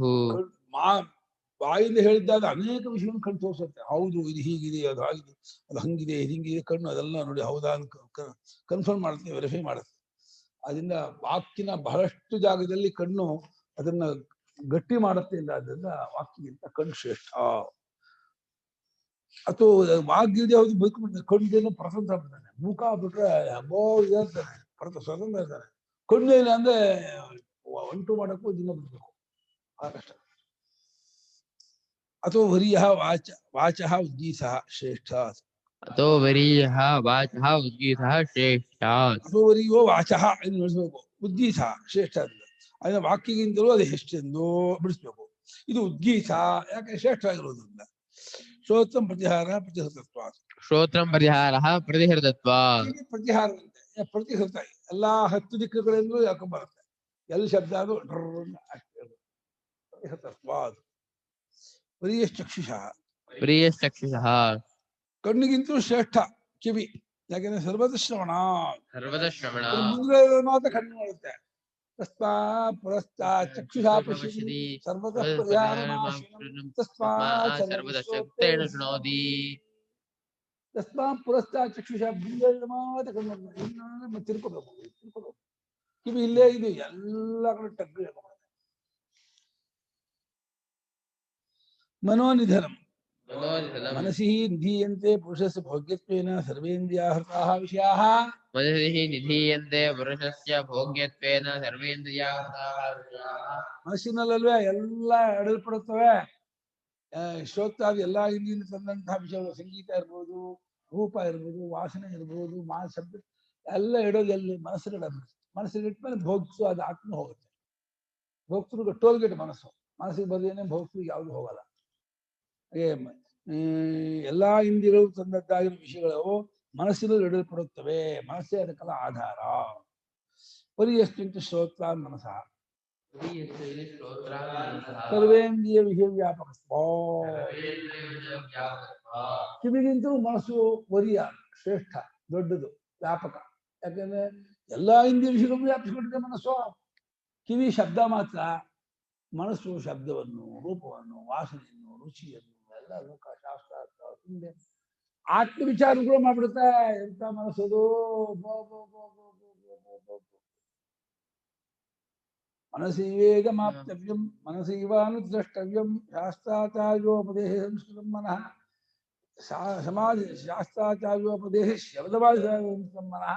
ಬಾಯಿಂದ ಹೇಳಿದ್ದಾದ ಅನೇಕ ವಿಷಯವನ್ನು ಕಣ್ಣು ತೋರಿಸುತ್ತೆ. ಹೌದು, ಇದು ಹೀಗಿದೆ, ಅದು ಆಗಿದೆ, ಅದು ಹಂಗಿದೆ, ಇದು ಹಿಂಗಿದೆ. ಕಣ್ಣು ಅದೆಲ್ಲ ನೋಡಿ ಹೌದಾ ಕನ್ಫರ್ಮ್ ಮಾಡುತ್ತೆ, ವೆರಿಫೈ ಮಾಡುತ್ತೆ. ಅದರಿಂದ ವಾಕ್ಯನ ಬಹಳಷ್ಟು ಜಾಗದಲ್ಲಿ ಕಣ್ಣು ಅದನ್ನ ಗಟ್ಟಿ ಮಾಡುತ್ತೆ. ಇಲ್ಲ, ಅದರಿಂದ ವಾಕ್ಯಕ್ಕಿಂತ ಕಣ್ಣು ಶ್ರೇಷ್ಠ. ಅಥವಾ ವಾಗ್ಗಿದೆ, ಹೌದು ಬದುಕು. ಕಣ್ಣು ಪ್ರಸಂತ ಆಗ್ತಾನೆ, ಮೂಕ ಬಿಟ್ರೆ ಅಬ್ಬೋ ಇರ್ತಾನೆ, ಸ್ವತಂತ್ರ ಇರ್ತಾನೆ. ಕಣ್ಣು ಇಲ್ಲ ಅಂದ್ರೆ ಅಂಟು ಮಾಡಕ್ಕೂ ದಿನ ಬಿಡ್ಬೇಕು, ಆ ಕಷ್ಟ. ಅಥೋ ವರೀಯಃ ವಾಚಃ ಉದ್ಗೀತಃ ಶ್ರೇಷ್ಠಾತ್. ಅಥೋ ವರೀಯಃ ವಾಚಃ ಉದ್ಗೀತಃ ಶ್ರೇಷ್ಠಾತ್. ಅಥೋ ವರೀಯೋ ವಾಚಃ ಎಂದು ನಡೆಸಬೇಕು, ಉದ್ಗೀತ ಶ್ರೇಷ್ಠ. ಅದನ್ನ ವಾಕ್ಯಗಿಂತಲೂ ಅದು ಹೆಚ್ಚೆಂದು ಬಿಡಿಸ್ಬೇಕು. ಇದು ಉದ್ಗೀತ ಯಾಕೆ ಶ್ರೇಷ್ಠವಾಗಿರೋದ್ರಿಂದ. ಶ್ರೋತ್ರಂ ಪ್ರತಿಹಾರ ಪ್ರತಿಹೃತತ್ವ, ಶ್ರೋತ್ರಂ ಪರಿಹಾರ ಪ್ರತಿಹೃತತ್ವ. ಪ್ರತಿಹಾರ ಅಂತೆ ಪ್ರತಿಹೃತ. ಎಲ್ಲಾ 10 ದಿಕ್ಕುಗಳಿಂದಲೂ ಯಾಕೆ ಬರುತ್ತೆ, ಎಲ್ಲ ಶಬ್ದ ಅದು ಪ್ರತಿಹೃತತ್ವ. ಅದು ವರೀಯ ಚಕ್ಷುಷ, ಪ್ರಿಯಶ್ಚಕ್ಷುಷಃ ಕಣ್ಣಿಗಿಂತೂ ಶ್ರೇಷ್ಠ ಕಿವಿ. ಯಾಕೆಂದ್ರೆ ಸರ್ವದ ಶ್ರವಣ. ಸರ್ವದ ಶ್ರವಣ ಮುಂದೆ ಮಾತ್ರ ಕಣ್ಣು ನೋಡುತ್ತೆ. ತಸ್ಮಾ ಪುರಸ್ತಾ ಚಕ್ಷುಷಾ ಪಶ್ಯತಿ ಸರ್ವತಃ ಪರ್ಯಾಯಮಾಶನಂ ತಸ್ಮಾ ಸರ್ವದಶಕ್ತೇನ ಶೃಣೋತಿ. ತಸ್ಮಾ ಪುರಸ್ತಾ ಚಕ್ಷುಷಾ ಮುಂದೆ ಮಾತ್ರ ಕಣ್ಣು ನೋಡುತ್ತೆ. ತಿರ್ಕೋಬೇಕು. ಕಿವಿ ಇಲ್ಲೇ ಇದು ಎಲ್ಲ ಕಡೆ ಟಗ್ಗು. ಮನೋನಿಧನಂ ಮನಸಿ ನಿಧೀಯಂತೆ ಪುರುಷಸ್ಯ ಭೋಗ್ಯತ್ವೇನ ಸರ್ವೇಂದ್ರಿಯಾಹೃತಾಃ ವಿಷಯಾಃ. ಮನಸಿ ನಿಧೀಯಂತೆ ಪುರುಷಸ್ಯ ಭೋಗ್ಯತ್ವೇನ ಸರ್ವೇಂದ್ರಿಯಾಹೃತಾಃ ವಿಷಯಾಃ. ಮನಸ್ಸಿನಲ್ಲಲ್ವೇ ಎಲ್ಲ ಎಡಲ್ಪಡುತ್ತವೆ. ಶ್ರೋತಾದಿ ಎಲ್ಲಾ ಇಂದ್ರಿಯಿಂದ ತಂದಂತಹ ವಿಷಯಗಳು, ಸಂಗೀತ ಇರ್ಬೋದು, ರೂಪ ಇರ್ಬೋದು, ವಾಸನೆ ಇರ್ಬೋದು, ಶಬ್ದ ಎಲ್ಲ ಇಡೋದು ಎಲ್ಲಿ? ಮನಸ್ಸಿನ ಮನಸ್ಸಿಗೆ ಇಟ್ಮೇಲೆ ಭೋಗ್ಸು ಅದು ಆತ್ಮ ಹೋಗುತ್ತೆ. ಭೋಕ್ತೃ ಟೋಲ್ಗೇಟ್ ಮನಸ್ಸು. ಮನಸ್ಸಿಗೆ ಬರೆದೇನೆ ಭೋಕ್ತೃ ಯಾವುದು ಹೋಗಲ್ಲ. ಎಲ್ಲಾ ಇಂದ್ರಿಯಗಳು ತಂದದ್ದಾಗಿರುವ ವಿಷಯಗಳು ಮನಸ್ಸಿನಲ್ಲಿ ಇಡಲ್ಪಡುತ್ತವೆ. ಮನಸ್ಸೇ ಅದಕ್ಕೆಲ್ಲ ಆಧಾರ. ಪರಿಯಶ್ಚಿಂತ ಶ್ರೋತ್ರ ಮನಸ ಸರ್ವೇಂದ್ರಿಯ ವಿಷಯ ವ್ಯಾಪಕ. ಕಿವಿಗಿಂತಲೂ ಮನಸ್ಸು ವರಿಯ ಶ್ರೇಷ್ಠ, ದೊಡ್ಡದು, ವ್ಯಾಪಕ. ಯಾಕಂದ್ರೆ ಎಲ್ಲಾ ಇಂದ್ರಿಯ ವಿಷಯಗಳು ವ್ಯಾಪಿಸಿಕೊಂಡಿದೆ ಮನಸ್ಸು. ಕಿವಿ ಶಬ್ದ ಮಾತ್ರ. ಮನಸ್ಸು ಶಬ್ದವನ್ನು, ರೂಪವನ್ನು, ವಾಸನೆಯನ್ನು, ರುಚಿಯನ್ನು ಎಲ್ಲ ಲೋಕ ಶಾಸ್ತ್ರ ಹಿಂದೆ ಆತ್ಮ ವಿಚಾರಗಳು ಮಾಡ್ಬಿಡುತ್ತೆ. ಎಂತ ಮನಸ್ಸದು! ಮನಸ್ಸೀವೇಗ ಮಾಪ್ತವ್ಯಂ ಮನಸ್ಸೀವಾನುದ್ರಷ್ಟವ್ಯಂ ಶಾಸ್ತ್ರಾಚಾರ್ಯೋಪದೇಶ ಸಂಸ್ಕೃತಂ ಮನಃ ಸಮಾಧಿ ಶಾಸ್ತ್ರಾಚಾರ್ಯೋಪದೇಶ ಶಬ್ದವಾದಿ ಮನಃ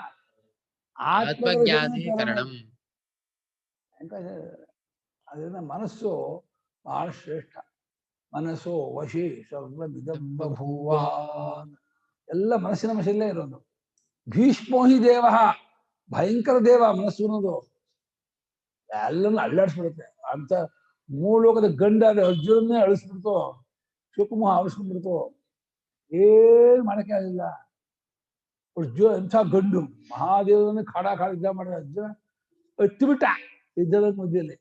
ಆತ್ಮಜ್ಞಾನೀಕರಣಂ. ಅದರಿಂದ ಮನಸ್ಸು ಬಹಳ ಶ್ರೇಷ್ಠ. ಮನಸ್ಸು ವಶಿ ಸರ್ವಮಿದಂ ಬಭೂವ. ಎಲ್ಲ ಮನಸ್ಸಿನ ವಶದಲ್ಲೇ ಇರೋದು. ಭೀಷ್ಮೋಹಿ ದೇವ, ಭಯಂಕರ ದೇವ ಮನಸ್ಸು ಅನ್ನೋದು. ಎಲ್ಲರನ್ನು ಅಳ್ಳಾಡಿಸ್ಬಿಡುತ್ತೆ. ಅಂತ ಮೂಲೋಕದ ಗಂಡಾದ ಅರ್ಜುನನ್ನೇ ಅಳಿಸ್ಬಿಡ್ತು, ಶುಕಮೋಹ ಆವಿಸ್ಕೊಂಡ್ಬಿಡ್ತು. ಏನ್ ಮಾಡಕ್ಕೆ ಆಗಿಲ್ಲ. ಅರ್ಜುನ ಎಂಥ ಗಂಡು, ಮಹಾದೇವರನ್ನೇ ಖಾಡ ಯುದ್ಧ ಮಾಡಿದ ಅರ್ಜುನ ಹತ್ತಿಬಿಟ್ಟ ಯುದ್ಧದ ಮಧ್ಯದಲ್ಲಿ.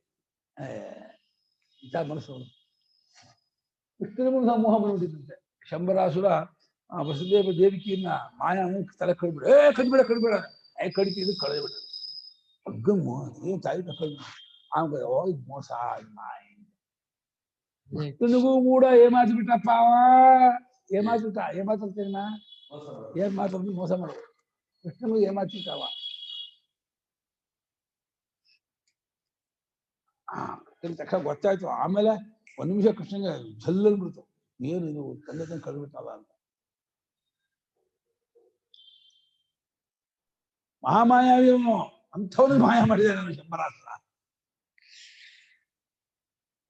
ಇಂಥ ಮನಸ್ಸು. ಕೃಷ್ಣನ ಮುಂದೆ ಮೋಹ ಬಂದ್ಬಿಟ್ಟಿದ್ದಂತೆ. ಶಂಬರಾಸುರ ವಸುದೇವ ದೇವಿಕೆಯನ್ನ ಮಾಯಾ ತಲೆ ಕಡಿಬಿಡ, ಕಡಿಬೇಡ ಕಡಿತಿದ್ದು ಕಳೆದ್ಬಿಟ್ಟ. ಅಗ್ಗಮ್ಮ ಏನ್ ತಾಯಿ ಕಳ್ದು ಹೋಗಿ ಮೋಸ ಮಾಯ. ಕೃಷ್ಣನಿಗೂ ಕೂಡ ಏಮಾತಿ ಬಿಟ್ಟಪ್ಪ. ಏಮಾತಿಬಿಟ್ಟ. ಏಮಾತಂತೇನ ಏನ್ ಮಾತಾಡ್ದು ಮೋಸ ಮಾಡು. ಕೃಷ್ಣನಿಗೂ ಏಮಾತಿಬಿಟ್ಟವ. ತಕ್ಷಣ ಗೊತ್ತಾಯ್ತು. ಆಮೇಲೆ ಒಂದ್ ನಿಮಿಷ ಕೃಷ್ಣನಿಗೆ ಜಲ್ಲಲ್ ಬಿಡ್ತು. ಏನು ಇದು ತಂದೆ ತಂದು ಕಳ್ಬಿಟ್ಟಲ್ಲ ಅಂತ. ಮಹಾಮಾಯಾವಿಯವನು ಅಂಥವ್ರು ಮಾಯ ಮಾಡಿದೆ ನಾನು ಶಂಬರಾಸುರ.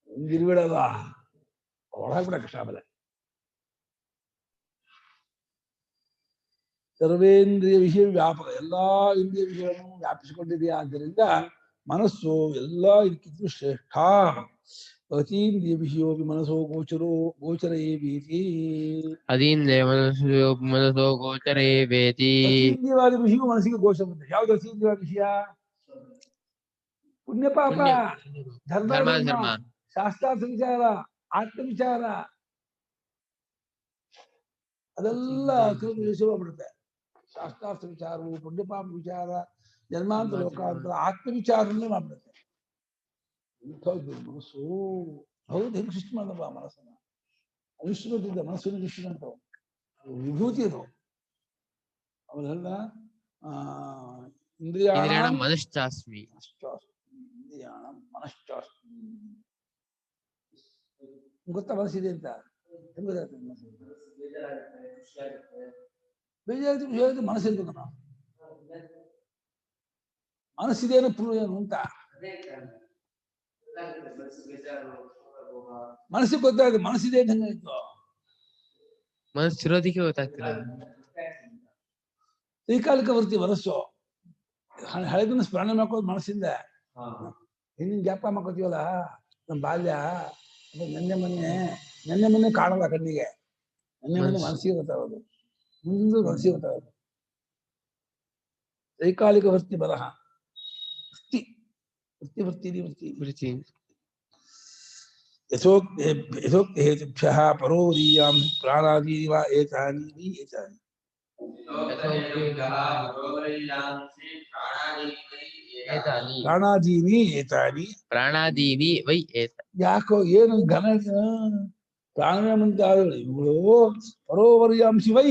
ಹಿಂಗಿರ್ಬಿಡಲ್ಲ, ಒಳಗ್ಬಿಡ ಕೃಷ್ಣ. ಆಮೇಲೆ ಸರ್ವೇಂದ್ರಿಯ ವಿಷಯ ವ್ಯಾಪಕ, ಎಲ್ಲಾ ಇಂದ್ರಿಯ ವಿಷಯಗಳನ್ನು ವ್ಯಾಪಿಸಿಕೊಂಡಿದೆಯಾ. ಆದ್ದರಿಂದ ಮನಸ್ಸು ಎಲ್ಲ ಇದಕ್ಕಿಂತ ಶ್ರೇಷ್ಠ. ಅತೀಂದ್ರಿಯ ವಿಷಯೋಪಿ ಮನಸ್ಸೋ ಗೋಚರೇ ವೇತಿ. ಮನಸ್ಸೋ ಗೋಚರೇ ವೇತಿ. ಅತೀಂದ್ರಿಯವಾದ ವಿಷಯವು ಮನಸ್ಸಿಗೆ ಗೋಚರ ಬರುತ್ತೆ. ಯಾವ್ದು ಅತೀಂದ್ರಿಯವಾದ ವಿಷಯ? ಪುಣ್ಯ ಪಾಪ, ಧರ್ಮ, ಶಾಸ್ತ್ರಾರ್ಥ ವಿಚಾರ, ಆತ್ಮ ವಿಚಾರ, ಅದೆಲ್ಲ ವಿಷಯವಾಗ್ಬಿಡುತ್ತೆ. ಶಾಸ್ತ್ರಾರ್ಥ ವಿಚಾರವು, ಪುಣ್ಯ ಪಾಪ ವಿಚಾರ, ಜನ್ಮಾಂತರ ಲೋಕಾಂತರ, ಆತ್ಮ ವಿಚಾರನೇ ಮಾಡ್ಬಿಡುತ್ತೆ. ಮನಸ್ಸು ಹೌದು. ಹೆಂಗ್ ಸೃಷ್ಟಿ ಮಾಡಲ್ಲ ಮನಸ್ಸನ್ನ? ಇನ್ಸ್ಟ್ರೂಮೆಂಟ್ ಇದೆ ಮನಸ್ಸಿನ ಇನ್ಸ್ಟ್ರೂಮೆಂಟ್, ವಿಭೂತಿ ಅದು. ಅವರೆಲ್ಲ ಇಂದ್ರಿಯಾಣ ಮನಶ್ಚಾಸ್ಮಿ. ಇಂದ್ರಿಯಾಣ ಮನಶ್ಚಾಸ್ಮಿ. ಗೊತ್ತಾ ಮನಸ್ಸಿದೆ ಅಂತ? ಹೆಂಗ್ ಗೊತ್ತಾಗ್ತದೆ ಮನಸ್ಸು? ಬೇಜಾರು ಮನಸ್ಸಿಂದ ನಾವು ಮನಸ್ಸಿದೇನು ಪ್ರೂವ್ ಏನು ಅಂತ ಮನಸ್ಸಿಗೆ ಗೊತ್ತಾಗುತ್ತೆ. ಮನಸ್ಸಿದೆ ಅಂತ ಹೆಂಗಾಯ್ತು? ಮನಸ್ಸಿರೋದಕ್ಕೆ ಗೊತ್ತಾಗ್ತಿಲ್ಲ. ತ್ರಿಕಾಲಿಕ ವೃತ್ತಿ ಮನಸ್ಸು. ಹಳೆದನ್ನ ಸ್ಮರಣೆ ಮಾಡ್ಕೋದು ಮನಸ್ಸಿಂದ. ಹಿಂದಿನ ಜ್ಞಾಪಕ ಮಾಡ್ಕೋತೀವಲ್ಲ, ನಮ್ಮ ಬಾಲ್ಯ, ನೆನ್ನೆ ಮೊನ್ನೆ ಕಾಣಲ್ಲ ಕಣ್ಣಿಗೆ. ನೆನ್ನೆ ಮೊನ್ನೆ ಮನಸ್ಸಿಗೆ ಗೊತ್ತಾಗೋದು, ಮುಂದೆ ಮನಸ್ಸಿಗೆ ಗೊತ್ತಾಗೋದು. ತ್ರೈಕಾಲಿಕ ವೃತ್ತಿ ಬರಹ. ವೃತ್ತಿ. ಯಥೋಕ್ತೇತುಭ್ಯಃ ಪರೋದೀಯಾಂ ಪ್ರಾಣಾದೀನಿ ವಾ ಏತಾನಿ ಏತಾನಿ ಪ್ರಾಣಾದೀನಿ ಏತಾನಿ ಪ್ರಾಣಾದೀನಿ ವೈ ಏತ. ಯಾಕೋ ಏನು ಘನ ಪ್ರಾಣವೇ ಮುಂತಾದವು ಇವುಗಳು ಪರೋವರ್ಯಾಂಶಿ ವೈ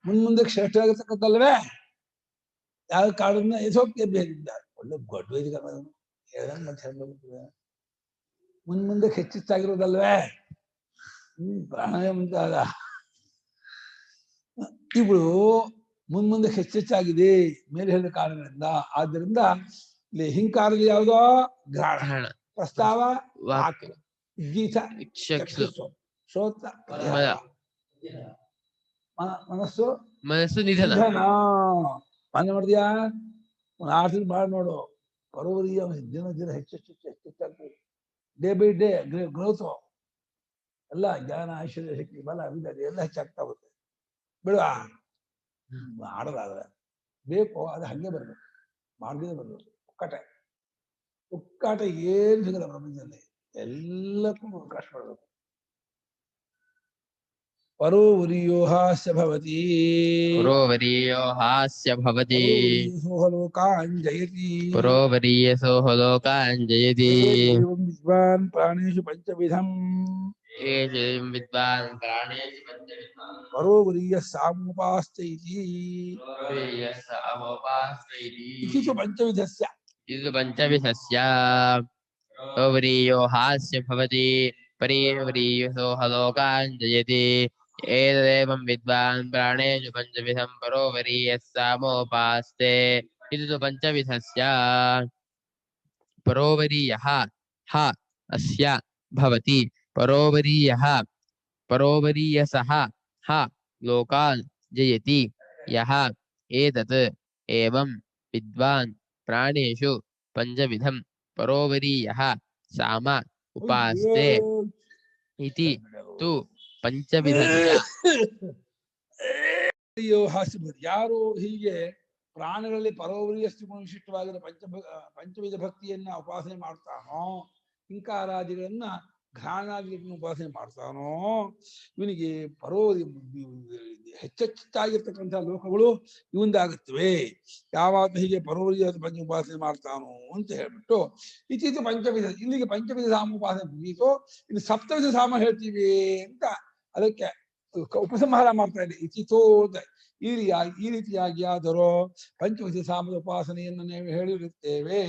ಮುಂದಕ್ಕೆ ಶ್ರೇಷ್ಠ ಆಗತಕ್ಕದ್ದಲ್ವೇ ಯಾವ ಕಾಡನ್ನ ಯಥೋಕ್ತಿ ಬೇಕಿದ್ದಾರೆ ಒಳ್ಳೆ ಗೊಡ್ಡ ಹೇಳ್ದಂಗೆ ಮುಂದಕ್ಕೆ ಹೆಚ್ಚಿತ್ತಾಗಿರೋದಲ್ವೇ ಪ್ರಾಣವೇ ಮುಂತಾದ ಇವುಗಳು ಮುಂದಕ್ಕೆ ಹೆಚ್ಚೆಚ್ಚಾಗಿದೆ ಮೇಲೆ ಹೇಳಿದ ಕಾರಣಗಳಿಂದ. ಆದ್ದರಿಂದ ಇಲ್ಲಿ ಹಿಂಕಾರದ ಯಾವುದೋ ಗ್ರಹಣ, ಪ್ರಸ್ತಾವ ವಾಕ್, ಗೀತ ಶ್ರೋತ, ಮನಸ್ಸು ಮನಸ್ಸು ನಿಧನ. ಮನೆ ಮಾಡಿದ್ಯಾ ಒಂದು 6 ದಿನ ಬಾಳ ನೋಡು ಪರೋವರಿಯ ದಿನ ದಿನ ಹೆಚ್ಚೆಚ್ಚಾಗ್ತದೆ. ಡೇ ಬೈ ಡೇ ಗ್ರೋತ್ ಎಲ್ಲ ಜ್ಞಾನ ಐಶ್ವರ್ಯ ಶಕ್ತಿ ಬಲ ವಿದ್ಯಾರ್ಥಿ ಎಲ್ಲ ಹೆಚ್ಚಾಗ್ತಾ ಹೋಗುತ್ತೆ. ಬಿಡುವ ಆಡೋದಾದ್ರೆ ಬೇಕು ಅದು ಹಂಗೆ ಬರ್ಬೇಕು, ಮಾಡ್ದೇ ಬರ್ಬೇಕು. ಉಕ್ಕಾಟ ಏನು ಸಿಗಲ್ಲ ಪ್ರಪಂಚದಲ್ಲಿ, ಎಲ್ಲಕ್ಕೂ ಕಷ್ಟ ಪಡ್ಬೇಕು. ಪರೋವರಿಯೋ ಹಾಸ್ಯ ಭವತಿ ಪರೋವರಿಯೋ ಹಾಸ್ಯ ಭವತಿ ಲೋಕಾನ್ ಜಯತಿ ಪರೋವರಿಯಸೋ ಲೋಕಾನ್ ಜಯತಿ ವಿದ್ವಾನ್ ಪ್ರಾಣೇಷು ಪಂಚವಿಧಂ ವಿದ್ವಾನ್ ಪ್ರಾಣೇಷು ಪಂಚವಿಧಂ ಪರೋವರಿಯ ಸಾಮೋಪಾಸ್ತೈತಿ ಇತಿ ತು ಪಂಚವಿಧಸ್ಯ ಇದು ಪಂಚವಿಧಸ್ಯ. ಪರೋವರಿಯೋ ಹಾಸ್ಯ ಭವತಿ ಪರೋವರಿಯಸೋ ಲೋಕಾನ್ ಜಯತಿ ಏತದೇವಂ ವಿದ್ವಾನ್ ಪ್ರಾಣೇಷು ಪಂಚವಿಧಂ ಪರೋವರಿಯಃ ಸಾಮೋಪಾಸ್ತೆ ಇದು ತು ಪಂಚವಿಧಸ್ಯ. ಪರೋವರಿಯಃ ಹ ಅಸ್ಯ ಭವತಿ ಪರೋವರಿಯಸಃ ಹ ಲೋಕಾನ್ ಜಯತಿ ಯಃ ಏತತ್ ಏವಂ ವಿದ್ವಾನ್ ಪ್ರಾಣೇಷು ಪಂಚವಿಧಂ ಪರೋವರಿಯಃ ಸಾಮ ಉಪಾಸ್ತೆ ಇತಿ ತು ಪಂಚವಿಧಸ್ಯ. ಯಾರು ಹೀಗೆ ಪ್ರಾಣಗಳಲ್ಲಿ ಪರೋವರಿಯಷ್ಟು ವಿಶಿಷ್ಟವಾಗಿರೋ ಪಂಚವಿಧ ಭಕ್ತಿಯನ್ನ ಉಪಾಸನೆ ಮಾಡ್ತಾನೋ, ಹಿಂಕಾರಾದಿಗಳನ್ನ ಘ್ರಾಣಾದಿಗಳನ್ನು ಉಪಾಸನೆ ಮಾಡ್ತಾನೋ, ಇವನಿಗೆ ಹೆಚ್ಚೆಚ್ಚಾಗಿರ್ತಕ್ಕಂಥ ಲೋಕಗಳು ಇವಂದಾಗುತ್ತವೆ. ಯಾವಾಗ ಹೀಗೆ ಪರೋವರಿಯ ಪಂಚ ಉಪಾಸನೆ ಮಾಡ್ತಾನೋ ಅಂತ ಹೇಳ್ಬಿಟ್ಟು ಇತ್ತೀಚೆ ಪಂಚವಿಧ, ಇಲ್ಲಿಗೆ ಪಂಚವಿಧ ಸಾಮ ಉಪಾಸನೆ ಮುಗೀತು, ಇನ್ನು ಸಪ್ತವಿಧ ಸಾಮ ಹೇಳ್ತೀವಿ ಅಂತ ಅದಕ್ಕೆ ಉಪಸಂಹಾರ ಮಾಡ್ತಾ ಇದೆ. ಇತಿಥೋ ಈ ರೀತಿಯಾಗಿ ಆದರೂ ಪಂಚವಿಧ ಸಾಮದ ಉಪಾಸನೆಯನ್ನು ನಾವು ಹೇಳಿರುತ್ತೇವೆ.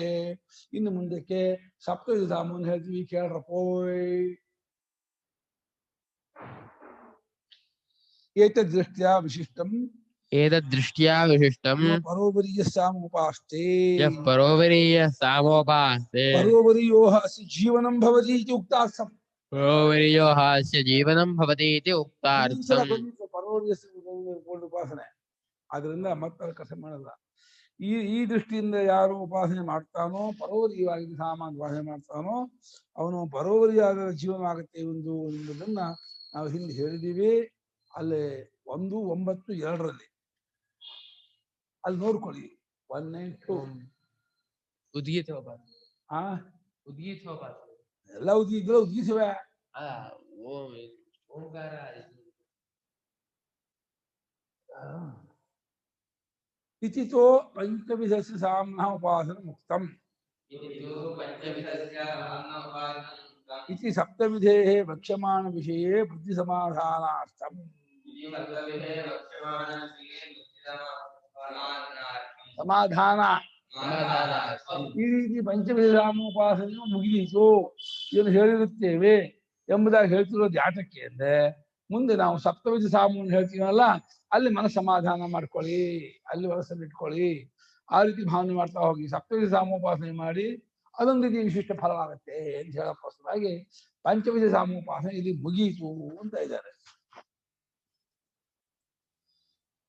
ಇನ್ನು ಮುಂದಕ್ಕೆ ಸಪ್ತವಿಧ ಸಾಮವನ್ನು ಹೇಳ್ತೀವಿ, ಕೇಳ್ರಪ್ಪೋಯ್. ಏತದೃಷ್ಟ್ಯಾ ವಿಶಿಷ್ಟಂ ಪರೋವರಿಯ ಸಾಮೋಪಾಸ್ತೆ ಪರೋವರಿಯ ಸಾಮೋಪಾಸ್ತೆ ಪರೋವರಿಯೋ ಅಸ್ಯ ಜೀವನಂ ಭವತಿ ಇತಿ ಉಕ್ತಾರ್ಥಂ. ಪರೋವರಿಯೋ ಹಾಸ್ಯ ಜೀವನಂ ಭವತಿ ಇತಿ ಉಕ್ತಾರ್ಥಂ. ಪರೋವರಿಯ ಉಪಾಸನೆ ಆದ್ರಿಂದ ಮತ್ತೆ ಕಸ ಮಾಡಲ್ಲ. ಈ ದೃಷ್ಟಿಯಿಂದ ಯಾರು ಉಪಾಸನೆ ಮಾಡ್ತಾನೋ, ಪರೋವರಿಯಾಗಿ ಸಾಮಾನ್ಯ ಉಪಾಸನೆ ಮಾಡ್ತಾನೋ, ಅವನು ಪರೋವರಿಯಾದ ಜೀವನ ಆಗುತ್ತೆ ಎಂಬುದನ್ನ ನಾವು ಹಿಂದೆ ಹೇಳಿದೀವಿ. ಅಲ್ಲಿ 1:9:2 ಅಲ್ಲಿ ನೋಡ್ಕೊಳ್ಳಿ. 192 ಎಲ್ಲ ಉದ್ಗೀತವೇ. ಇತಿತೋ ಪಂಚವಿಧಸ್ಯ ಸಾಮ್ನಃ ಉಪಾಸನ ಮುಕ್ತಂ ಇತಿ ಸಪ್ತವಿಧೇಃ ವಕ್ಷ್ಯಮಾಣ ವಿಷಯೇ ಬುದ್ಧಿ ಸಮಾಧಾನಾರ್ಥಂ. ಸಮಾಧಾನ ಈ ರೀತಿ ಪಂಚವಿಧ ಸಾಮೋಪಾಸನೆಯು ಮುಗಿಯಿತು ಎಂದು ಹೇಳಿರುತ್ತೇವೆ ಎಂಬುದಾಗಿ ಹೇಳ್ತಿರೋದು ಯಾತಕ್ಕೆ ಅಂದ್ರೆ, ಮುಂದೆ ನಾವು ಸಪ್ತವಿಧ ಸಾಮವನ್ನು ಹೇಳ್ತೀವಲ್ಲ, ಅಲ್ಲಿ ಮನಸ್ಸಮಾಧಾನ ಮಾಡ್ಕೊಳ್ಳಿ, ಅಲ್ಲಿ ಮನಸ್ಸಲ್ಲಿಟ್ಕೊಳ್ಳಿ, ಆ ರೀತಿ ಭಾವನೆ ಮಾಡ್ತಾ ಹೋಗಿ ಸಪ್ತವಿಧ ಸಾಮೋಪಾಸನೆ ಮಾಡಿ ಅದೊಂದು ರೀತಿ ವಿಶಿಷ್ಟ ಫಲವಾಗುತ್ತೆ ಅಂತ ಹೇಳೋಕ್ಕೋಸ್ಕರವಾಗಿ ಪಂಚವಿಧ ಸಾಮೋಪಾಸನೆ ಇಲ್ಲಿ ಮುಗಿಯಿತು ಅಂತ ಇದ್ದಾರೆ.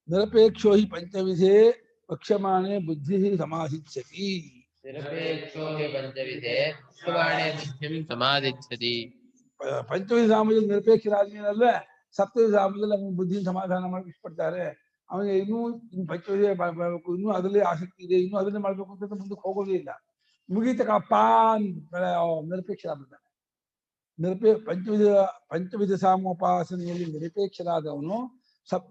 ನಿರಪೇಕ್ಷೋ ಹಿ ಪಂಚವಿಧೇ ವಕ್ಷ್ಯಮಾಣೆ ಬುದ್ಧಿ ಸಮಾಧಿಚ್ಛತಿ. ಪಂಚವಿಧ ಸಾಮದಲ್ಲಿ ನಿರಪೇಕ್ಷರಾದ್ಮೇಲೆ ಸಪ್ತವಿಧ ಸಾಮದಲ್ಲಿ ಅವನು ಬುದ್ಧಿನ ಸಮಾಧಾನ ಮಾಡಕ್ಕೆ ಇಷ್ಟಪಡ್ತಾರೆ. ಅವನಿಗೆ ಇನ್ನೂ ಪಂಚವಿಧ ಮಾಡಬೇಕು, ಇನ್ನೂ ಅದರಲ್ಲಿ ಆಸಕ್ತಿ ಇದೆ, ಇನ್ನೂ ಅದನ್ನೇ ಮಾಡ್ಬೇಕು ಅಂತ ಮುಂದಕ್ಕೆ ಹೋಗೋದೇ ಇಲ್ಲ. ಮುಗೀತಕ್ಕಪ್ಪ ನಿರಪೇಕ್ಷರಾಗ್ಬಿಡ್ತಾನೆ. ಪಂಚವಿಧ ಸಾಮೋಪಾಸನೆಯಲ್ಲಿ ನಿರಪೇಕ್ಷರಾದವನು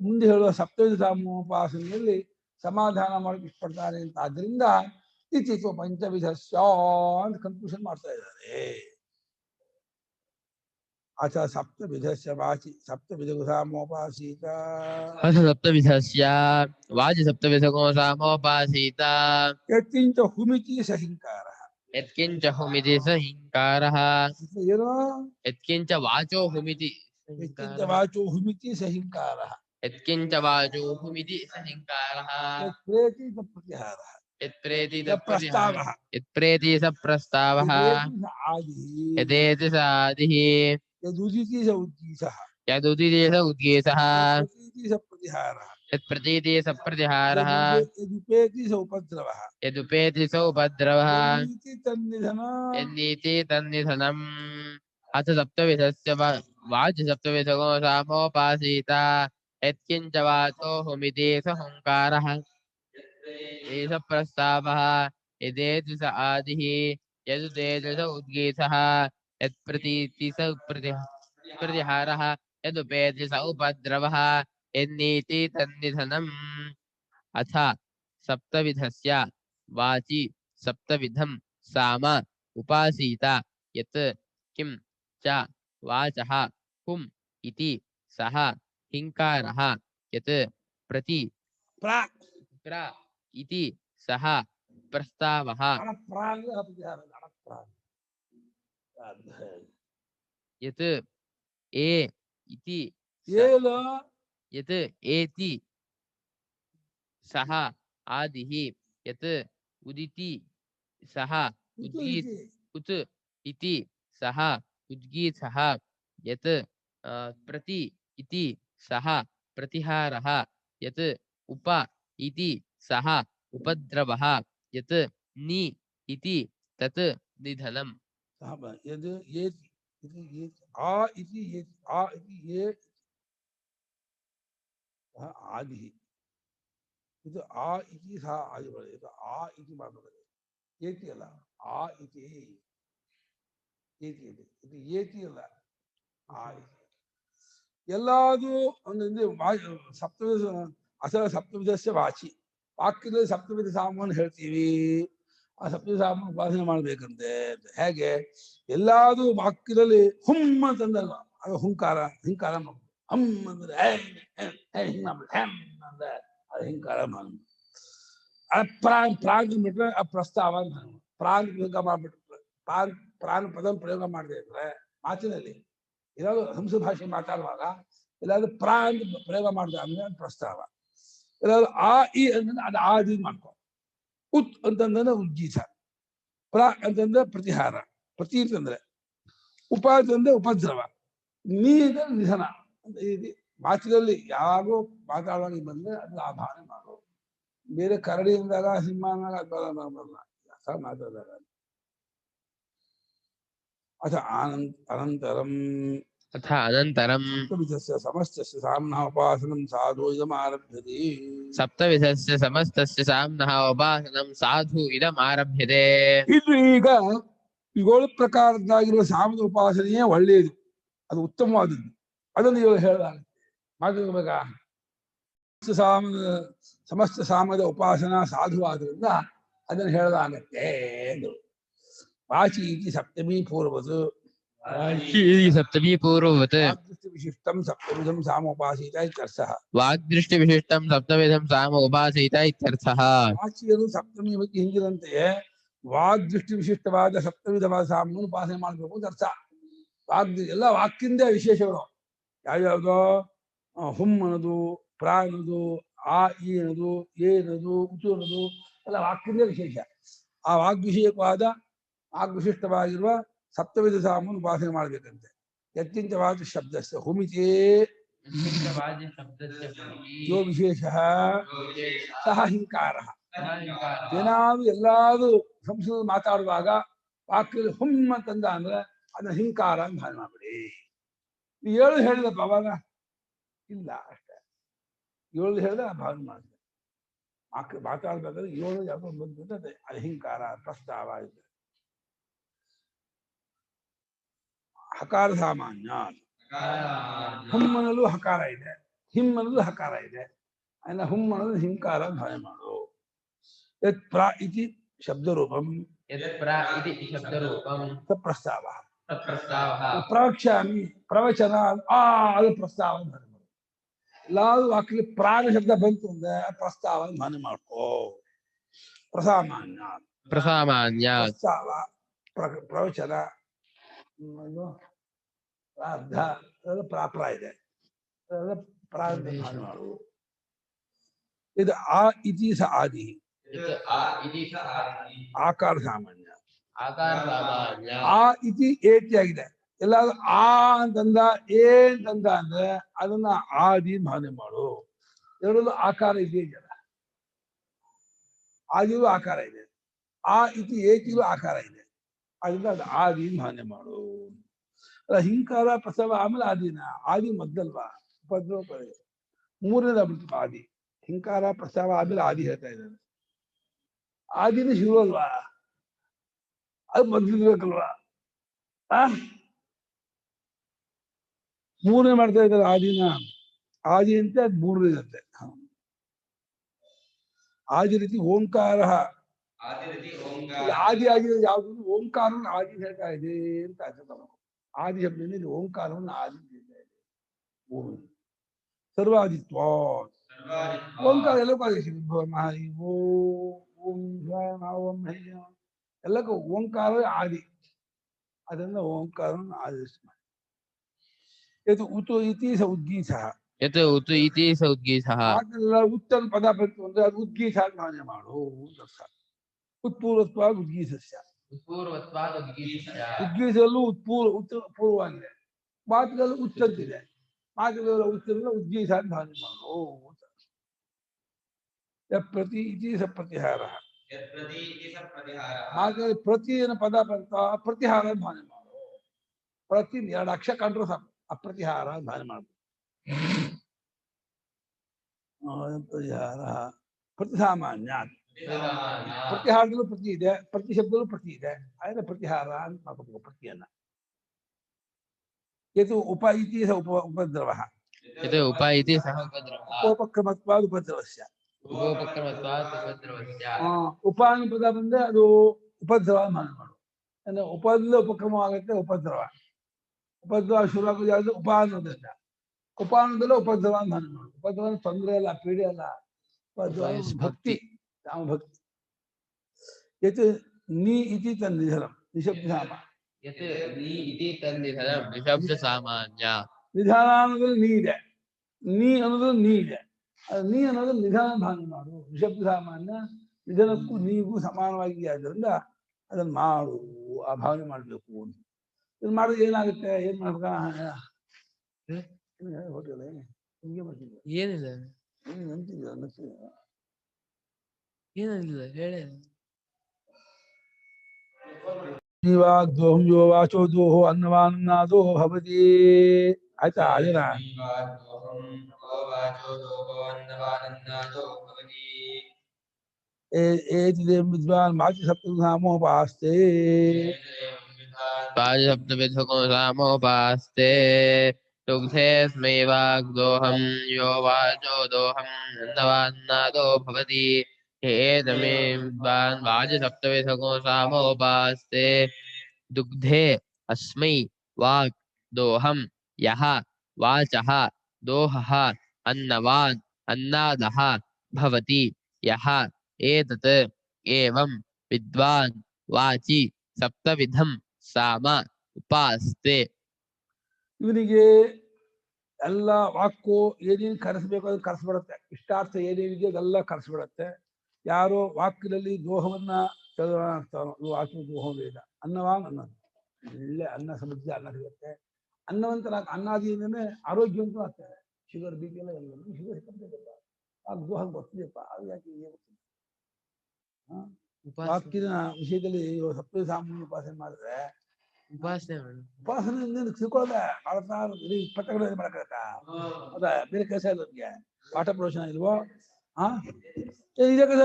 ಮುಂದೆ ಹೇಳುವ ಸಪ್ತವಿಧ ಸಾಮೋಪಾಸನೆಯಲ್ಲಿ ಸಮಾಧಾನ ಮಾಡಕ್ಕೆ ಇಷ್ಟಪಡ್ತಾನೆ ಅಂತ. ಆದ್ರಿಂದ ಇತಿತ್ವ ಪಂಚವಿಧ ಅಂತ ಕನ್ಕ್ಲೂಷನ್ ಮಾಡ್ತಾ ಇದ್ದಾರೆ. ಅಥ ಸಪ್ತವಿಧಸ್ಯ ವಾಚಿ ಸಪ್ತವಿಧ ಸಾಮೋಪಾಸೀತ अथ सप्तविधस्य वाचि सप्तविधको सामोपासीत ಯತ್ಕಿಂಚ ಹುಮಿತಿ ಸಹಿಂಕಾರ. यत्किञ्च हुमिति स हिङ्कारः ಏನೋ यत्किञ्च वाचो हुमिति ಯತ್ಕಿಂಚ ವಾಚೋ ಹುಮಿತಿ ಸಹಿಂಕಾರ. यत्किञ्च वाचो हुमिति स हिङ्कारः ಯತ್ಪ್ರೇತಿ ಸ ಪ್ರತಿಹಾರ. यत्प्रेति ಪ್ರಸ್ತಾವ. यत्प्रेति स प्रस्तावः ಆದಿ. यदेति स आदिः ಯದುದಿತಿ ಸ ಉದ್ದೀಸಃ. यदुदिति स उद्गीतः ಯತ್ಪ್ರತೀತಿ ಸ ಪ್ರತಿಹಾರಃ. यत्प्रतीति स प्रतिहारः ಯದುಪೇತಿ ಸ ಉಪದ್ರವಃ. यदुपेति स उपद्रवः ಯನ್ನೀತಿ ತನ್ನಿಧನ. यन्नीति तन्निधनम् अथ सप्तविधस्य वाचि सप्तविधको सामोपासीत यत्किञ्च वाचो हुमिति स हुङ्कारः एष प्रस्तावः यदेति स आदिः यदुदेति स उद्गीतः यत्प्रतीति स प्रतिहारः यदुपेति स उपद्रवः यन्नीति तन्निधनम् अथ सप्तविधस्य वाचि सप्तविधं साम उपासीत यत् किं च वाचः हुम् इति सः हिङ्कारः यत् प्रति ಪ್ರ प्र इति सः प्रस्तावः ಪ್ರಾಂಗ ಪ್ರತಿಹಾರ. ಪ್ರಾಂಗ यत् ए इति ಏಲ यत् एति सः आदिः यत् उदिति सः उत् इति सः उद्गीतः यत् प्रति इति सः प्रतिहारः यत् उप इति सः उपद्रवः यत् नि इति तत् निधनम् ಯದ್ ಏತಿ ಇದು ಏತಿ ಆ ಇತಿ ಏತಿ ಆ ಇತಿ ಏ ಆದಿ. ಇದು ಆ ಇತಿ ಸಹ ಆದಿ ಬರ್ತದೆ. ಇದು ಆ ಇತಿ ಮಾಡಬೇಕು. ಏತಿ ಅಲ್ಲ, ಆ ಇತಿ ಏತಿ ಇದೆ. ಇದು ಏತಿ ಅಲ್ಲ, ಆ ಇತಿ. ಎಲ್ಲಾದು ಒಂದೊಂದು ಸಪ್ತವಿಧ ಅಸಲ ಸಪ್ತವಿಧಸ್ಯ ವಾಚಿ. ವಾಕ್ಯದಲ್ಲಿ ಸಪ್ತವಿಧ ಸಾಮವನ್ನು ಹೇಳ್ತೀವಿ. ಆ ಸಪ್ತವಿಧ ಸಾಮವನ್ನು ಉಪಾಸನೆ ಮಾಡ್ಬೇಕಂತೆ. ಹೇಗೆ ಎಲ್ಲಾದು ವಾಕ್ಯದಲ್ಲಿ ಹುಮ್ ಅಂತಂದಲ್ಲ, ಅದು ಹುಂಕಾರ ಹಿಂಕಾರ ಮಾಡ್ಬೇಕು. ಹಮ್ ಅಂದ್ರೆ ಹಿಂಗ್ ಮಾಡ್ಬೇಕು. ಹೆಮ್ ಅಂದ್ರೆ ಅದು ಹಿಂಕಾರ ಮಾಡ್ಬೇಕು. ಪ್ರಾಂಗ್ ಬಿಟ್ರೆ ಆ ಪ್ರಸ್ತಾವ ಅಂತ ಪ್ರಾಂಗ್ ಪ್ರಯೋಗ ಮಾಡ್ಬಿಟ್ರೆ ಪ್ರಾಂಗ್ ಪದ ಪ್ರಯೋಗ ಮಾಡದೆ ಇದ್ರೆ ಮಾತಿನಲ್ಲಿ ಏನಾದ್ರು ಹಂಸ ಭಾಷೆ ಮಾತಾಡುವಾಗ ಎಲ್ಲಾದ್ರೂ ಪ್ರಾಂಗ್ ಪ್ರಯೋಗ ಮಾಡಿದೆ ಅಂದ್ರೆ ಪ್ರಸ್ತಾವ. ಎಲ್ಲಾದ್ರೂ ಆ ಇ ಅಂತಂದ್ರೆ ಅದು ಆದಿ ಮಾಡ್ಕೊ. ಉತ್ ಅಂತಂದ್ರೆ ಉಜ್ಜೀತ. ಪ್ರ ಅಂತಂದ್ರೆ ಪ್ರತಿಹಾರ. ಪ್ರತಿ ಅಂತಂದ್ರೆ ಉಪ ಅಂತಂದ್ರೆ ಉಪದ್ರವ. ನೀ ಅಂದ್ರೆ ನಿಧನ. ಈ ಮಾತಿನಲ್ಲಿ ಯಾವಾಗೋ ಮಾತಾಡುವಾಗ ಬಂದ್ರೆ ಅದು ಆ ಭಾವನೆ ಮಾಡೋ. ಬೇರೆ ಕರಡಿ ಅಂದಾಗ ಸಿಂಹ ಅಂದಾಗ ಬರಲ್ಲ ಮಾತಾಡಿದಾಗ. ಅಥ ಅನಂತರಂ अथ अनन्तरम् सप्तविधस्य समस्तस्य साम्नः उपासनं साधु इदमारभ्यते. सप्तविधस्य समस्तस्य साम्नः उपासनं साधु इदमारभ्यते. ಇದು ಈಗ 7 ಪ್ರಕಾರದ್ದಾಗಿರುವ ಸಾಮದ ಉಪಾಸನೆಯೇ ಒಳ್ಳೆಯದು, ಅದು ಉತ್ತಮವಾದದ್ದು. ಅದನ್ನು ಇವಾಗ ಹೇಳಲಾಗುತ್ತೆ. ಮಾತಾಡಬೇಕಾ? ಸಮಸ್ತ ಸಾಮದ ಉಪಾಸನಾ ಸಾಧುವಾದ್ರಿಂದ ಅದನ್ನು ಹೇಳಲಾಗತ್ತೆ ಎಂದು. ವಾಚಿ ಇತಿ ಸಪ್ತಮಿ ಪೂರ್ವದು सप्तमी पूर्ववत् विशिष्टं सप्तविधं सामोपासीत इत्यर्थः. वाग्दृष्टिविशिष्टं सप्तविधं सामोपासीत इत्यर्थः. ವಾಚಿಯನ್ನು ಸಪ್ತಮಿ ಬಗ್ಗೆ ಹಿಂದಿರಂತೆಯೇ ವಾಗ್ದೃಷ್ಟಿ ವಿಶಿಷ್ಟವಾದ ಸಪ್ತವಿಧವಾದ ಸಾಮವನ್ನು ಉಪಾಸನೆ ಮಾಡಬೇಕು ಅಂತ ಅರ್ಥ. ಎಲ್ಲ ವಾಕ್ಯಿಂದ ವಿಶೇಷಗಳು ಯಾವ್ಯಾವುದೋ ಹುಮ್ ಅನ್ನೋದು, ಪ್ರ ಅನ್ನೋದು, ಆ ಇ ಅನ್ನೋದು, ಎ ಅನ್ನೋದು, ಉತು ಅನ್ನೋದು ಎಲ್ಲ ವಾಕ್ಯಿಂದ ವಿಶೇಷ. ಆ ವಾಗ್ವಿಷಯಕವಾದ ವಾಗ್ವಿಶಿಷ್ಟವಾಗಿರುವ ಸಪ್ತವಿಧ ಸಾಮವನ್ನು ಉಪಾಸನೆ ಮಾಡಬೇಕಂತೆ. ಯತ್ಕಿಂಚ ವಾಚಿ ಶಬ್ದಸ್ಯ ಹುಮಿತೇ ಯೋ ವಿಶೇಷ ಸಹ ಹಿಂಕಾರ. ಏನಾದ್ರು ಎಲ್ಲಾದ್ರೂ ಸಂಸ್ಕೃತ ಮಾತಾಡುವಾಗ ವಾಕ್ಯದಲ್ಲಿ ಹುಮ್ ಅಂತಂದ ಅಂದ್ರೆ ಅದನ್ನ ಹಿಂಕಾರ ಅಂತ ಭಾವನೆ ಮಾಡ್ಬಿಡಿ. 7 ಹೇಳಿದಪ್ಪ ಅವಾಗ ಇಲ್ಲ ಅಷ್ಟೇ. 7 ಹೇಳಿದ ಭಾವನೆ ಮಾಡಿದೆ. ವಾಕ್ಯ ಮಾತಾಡ್ಬೇಕಾದ್ರೆ 7 ಯಾವ್ದೋ ಬಂದ್ಬಿಟ್ಟು ಅದು ಹಿಂಕಾರ ಪ್ರಸ್ತಾವ ಇದೆ. ಹಕಾರ ಸಾಮಾನ್ಯ. ಹುಮ್ಮನಲ್ಲೂ ಹಕಾರ ಇದೆ, ಹಿಮ್ಮನಲ್ಲೂ ಹಕಾರ ಇದೆ. ಅಲ್ಲ ಹುಮ್ಮನಲ್ಲೂ ಹಿಂಕಾರ ಭಾವನೆ ಮಾಡು. ಯತ್ ಪ್ರ ಇತಿ ಶಬ್ದರೂಪಂ ಪ್ರಸ್ತಾವ. ಪ್ರವಕ್ಷ್ಯಾಮಿ ಪ್ರವಚನ ಅದು ಪ್ರಸ್ತಾವ ಭಾವನೆ ಮಾಡು. ಎಲ್ಲಾದ್ರೂ ವಾಕ್ಯದಲ್ಲಿ ಪ್ರಾಣ ಶಬ್ದ ಬಂತು ಅಂದ್ರೆ ಪ್ರಸ್ತಾವ ಭಾವನೆ ಮಾಡ್ಕೋ. ಪ್ರಸಾಮಾನ್ಯ ಪ್ರಸ್ತಾವ ಪ್ರವಚನ ಪ್ರಾರ್ಧ ಅದೆಲ್ಲ ಪ್ರಾಪ್ರ ಇದೆ, ಅದೆಲ್ಲ ಪ್ರಾರಂಭ ಭಾವನೆ ಮಾಡು. ಇದು ಆ ಇತಿ ಸ ಆದಿ ಆಕಾರ ಸಾಮಾನ್ಯ. ಆ ಇತಿ ಏತಿಯಾಗಿದೆ. ಎಲ್ಲಾದ್ರೂ ಆ ಅಂತಂದ ಅಂತಂದ ಅಂದ್ರೆ ಅದನ್ನ ಆದಿ ಭಾವನೆ ಮಾಡು. ಎರಡಲ್ಲೂ ಆಕಾರ ಇದೆಯಲ್ಲ, ಆದಿಗೂ ಆಕಾರ ಇದೆ, ಆ ಇತಿ ಏತಿಗೂ ಆಕಾರ ಇದೆ, ಅದರಿಂದ ಅದು ಆದಿ ಭಾವನೆ ಮಾಡು. ಅಲ್ಲ ಹಿಂಕಾರ ಪ್ರಸವ ಆಮೇಲೆ ಆದಿನ, ಆದಿ ಮೊದಲಲ್ವಾ, ಉಪದ್ರವ ಪದ ಮೂರನೇದ ಬಿಡ್ತು ಆದಿ. ಹಿಂಕಾರ ಪ್ರಸ್ತಾವ ಆಮೇಲೆ ಆದಿ ಹೇಳ್ತಾ ಇದ್ದಾರೆ. ಆದಿನ ಶುರು ಅಲ್ವಾ, ಅದು ಮೊದಲಿರ್ಬೇಕಲ್ವಾ. ಮೂರನೇ ಮಾಡ್ತಾ ಇದ್ದಾರೆ ಆದಿನ. ಆದಿ ಅಂತ ಅದು ಮೂರನೇ ಇರುತ್ತೆ. ಆದಿ ರೀತಿ ಓಂಕಾರ ಆದಿ ಆಗಿರೋದು ಯಾವುದು? ಓಂಕಾರವನ್ನು ಆದಿ ಹೇಳ್ತಾ ಇದೆ ಅಂತ ಅರ್ಥ. ಆದಿ ಶಬ್ದದಲ್ಲಿ ಓಂಕಾರವನ್ನು ಆದಿ ಹೇಳ್ತಾ ಇದೆ. ಸರ್ವಾದಿತ್ವ ಓಂಕಾರ ಎಲ್ಲಕ್ಕೂ ಎಲ್ಲಕ್ಕೂ ಓಂಕಾರ ಆದಿ. ಅದರಿಂದ ಓಂಕಾರವನ್ನು ಆದೇಶ ಮಾಡಿ. ಇದು ಉತು ಇತಿ ಸ ಉದ್ಗೀತ. ಉತ್ತಮ ಪದ ಬಂತು ಅಂದ್ರೆ ಅದು ಉದ್ಗೀತ ಭಾವನೆ ಮಾಡು. ಉತ್ಪೂರ್ವತ್ವ ಉದ್ಗೀತಸ್ಯ. ಉದ್ಗೀತದಲ್ಲೂ ಪೂರ್ವವಾಗಿದೆ, ಮಾತುಗಳಲ್ಲೂ ಉಚ್ಚಂತಿದೆ. ಮಾತುಗಳ ಉಚ್ಚಲ್ಲ ಉದ್ಗೀತ ಭಾವನೆ ಮಾಡು. ಪ್ರತಿ ಇತಿ ಸ ಪ್ರತಿಹಾರ. ಮಾತುಗಳಲ್ಲಿ ಪ್ರತಿ ಏನೋ ಪದ ಬಂತ ಪ್ರತಿಹಾರ ಭಾವನೆ ಮಾಡು. ಪ್ರತಿ ಎರಡು ಅಕ್ಷರ ಕಂಡ್ರು ಸಾಕು, ಅಪ್ರತಿಹಾರ ಭಾವನೆ ಮಾಡು. ಪರಿಹಾರ ಪ್ರತಿ ಸಾಮಾನ್ಯ. ಪ್ರತಿಹಾರದಲ್ಲೂ ಪ್ರತಿ ಇದೆ, ಪ್ರತಿ ಶಬ್ದಲ್ಲೂ ಪ್ರತಿ ಇದೆ, ಆದ್ರೆ ಪ್ರತಿಹಾರ ಅಂತ ಮಾಡ್ಕೋಬೇಕು ಪ್ರತಿಯನ್ನ. ಇದು ಉಪ ಇತಿ ಸ ಉಪದ್ರವ. ಉಪಕ್ರಮತ್ವಾದ ಉಪದ್ರವಸ್ಯ. ಉಪಾನುಪದ ಬಂದ್ರೆ ಅದು ಉಪದ್ರವ ಭಾವನೆ ಮಾಡು. ಅಂದ್ರೆ ಉಪದಿಂದ ಉಪಕ್ರಮವಾಗುತ್ತೆ ಉಪದ್ರವ. ಉಪದ್ರವ ಶುರು ಆಗೋದು ಯಾವುದು? ಉಪಾನದಿಂದ. ಉಪಾನದಲ್ಲೂ ಉಪದ್ರವ ಭಾವನೆ ಮಾಡು. ಉಪದ್ರವ ತೊಂದರೆ ಅಲ್ಲ, ಪೀಡೆ ಅಲ್ಲ, ಉಪದ್ರವ ಭಕ್ತಿ, ರಾಮ ಭಕ್ತಿ. ಯತ್ ನೀ ಇತಿ ತನ್ನಿಧನಂ ನಿಶಬ್ದ ಸಾಮಾನ್ಯ. ನಿಧಾನ ಅನ್ನೋದ್ರಲ್ಲಿ ನೀ ಇದೆ, ನೀ ಅನ್ನೋದ್ರಲ್ಲಿ ನೀ ಇದೆ. ನೀ ಅನ್ನೋದು ನಿಧಾನ ಭಾವನೆ ಮಾಡು. ನಿಶಬ್ದ ಸಾಮಾನ್ಯ ನಿಧನಕ್ಕೂ ನೀಗೂ ಸಮಾನವಾಗಿ ಆದ್ದರಿಂದ ಅದನ್ನ ಮಾಡು, ಆ ಭಾವನೆ ಮಾಡ್ಬೇಕು. ಇದು ಮಾಡಿದ್ರೆ ಏನಾಗುತ್ತೆ? ಏನ್ ಮಾಡ್ಬೇಕ? ಹೋಟೆಲ್ ಹಿಂಗೆ ಬರ್ತಿದ್ದೆ. ಏನಿಲ್ಲ ಏನಿಲ್ಲ ಹೇಳಿ. ಜೀವಾಗ್ದೋಹಂ ಯೋ ವಾಚೋ ದೋಹೋ ಅನ್ನವಾನ್ನಾದೋ ಭವತಿ. ಆಯ್ತಾ? ಅದೇನ ವಿದ್ವಾನ್ ಮಾತಿ ಸಪ್ತಮೋಪಾಸ್ತೆ. सामोपास्ते दुग्धेऽस्मै वाग्दोहं यो वाचो दोहं नन्नवान्नादो भवति हेदमे विद्वान् वाजसप्तविधको सामोपास्ते दुग्धे अस्मै वाग् दोहं यः वाचः दोहः अन्नवान् अन्नादः भवति यः एतत् एवं विद्वान् वाचि सप्तविधं ಸಾಮ ಉಪಾಸ್ತೆ. ಇವನಿಗೆ ಎಲ್ಲ ವಾಕ್ಕು ಏನೇನು ಕರೆಸ್ಬೇಕು ಅದು ಕರೆಸ್ಬಿಡುತ್ತೆ. ಇಷ್ಟಾರ್ಥ ಏನೇನಿದೆ ಅದೆಲ್ಲ ಕರೆಸ್ಬಿಡುತ್ತೆ. ಯಾರೋ ವಾಕ್ಯದಲ್ಲಿ ದೋಹವನ್ನ ವಾಕ್ಯ ದೋಹ ವೇದ. ಅನ್ನವಾನ್ ಅನ್ನೋದು ಒಳ್ಳೆ ಅನ್ನ ಸಮೃದ್ಧಿ ಅನ್ನ ಸಿಗುತ್ತೆ. ಅನ್ನವಂತ ಅನ್ನಾದಿಯಿಂದನೇ ಆರೋಗ್ಯವಂತೂ ಆಗ್ತಾರೆ. ಶುಗರ್ ಬಿ ಪಿ ಎಲ್ಲ ಶುಗರ್ ಸಿಕ್ಕಂತ ಆ ದೋಹ ಗೊತ್ತಿದೆಯಪ್ಪ, ಅದು ಯಾಕೆ ಗೊತ್ತಿಲ್ಲ. ವಾಕ್ಯದ ವಿಷಯದಲ್ಲಿ ಸಪ್ತ ಸಾಮಾನ್ಯ ಉಪಾಸನೆ ಮಾಡಿದ್ರೆ ಉಪಾಸನೆ ತಿಳ್ಕೊಳ್ಳೋದೆ ಪಟ್ಟಗಳು ಮಾಡಕ್ಕಾಗತ್ತಾ? ಅದ ಬೇರೆ ಕೆಲಸ ಇಲ್ಲ ನಮ್ಗೆ. ಪಾಠ ಪ್ರವಚನ ಇಲ್ವೋ? ಇದೇ ಕೆಲಸ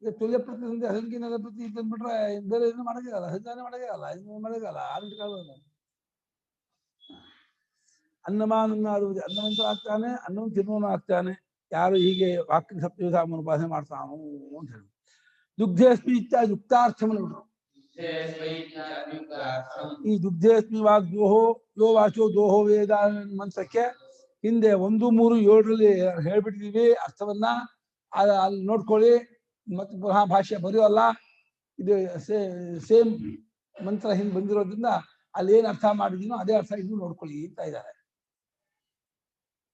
ತುಲ್ಯ ಪ್ರತಿ ಸಂಧಿ ಅಸಂಖ್ಯ ಪ್ರತಿ ತಂದ್ಬಿಟ್ರೆ ಬೇರೆ ಏನು ಮಾಡೋಕ್ಕಾಗಲ್ಲ. ಸಂಧಾನ ಮಾಡೋಕ್ಕಾಗಲ್ಲ, ಇದು ಮಾಡೋಕ್ಕಾಗಲ್ಲ. 6 ಕಾಲ ಅನ್ನಮಾನನ್ನಾಗುವುದು ಅನ್ನವಂತನಾಗ್ತಾನೆ, ಅನ್ನವನ್ನು ತಿನ್ನುವನು ಆಗ್ತಾನೆ. ಯಾರು ಹೀಗೆ ವಾಕ್ಯ ಸಪ್ತವಿಧಾಮನ ಉಪಾಸನೆ ಮಾಡ್ತಾನೋ ಅಂತ ಹೇಳಿ. ದುಗ್ಧೇಸ್ಮಿ ಇತ್ಯಾದಿ ಯುಕ್ತಾರ್ಥವನ್ನು ಈ ದುಗ್ಧೇಸ್ಮಿ ವಾಗ್ದೋಹೋ ಯೋ ವಾಚೋ ದೋಹೋ ವೇದ ಮಂತ್ರಕ್ಕೆ ಹಿಂದೆ 1, 3, 7ರಲ್ಲಿ ಹೇಳ್ಬಿಟ್ಟಿದೀವಿ ಅರ್ಥವನ್ನ. ಅಲ್ಲಿ ನೋಡ್ಕೊಳ್ಳಿ. ಮತ್ತೆ ಪುನಃ ಭಾಷೆ ಬರೆಯೋಲ್ಲ, ಇದು ಸೇಮ್ ಮಂತ್ರ ಹಿಂದೆ ಬಂದಿರೋದ್ರಿಂದ ಅಲ್ಲಿ ಏನ್ ಅರ್ಥ ಮಾಡಿದೀನೋ ಅದೇ ಅರ್ಥ ಇನ್ನು ನೋಡ್ಕೊಳ್ಳಿ ಅಂತ ಇದ್ದಾರೆ.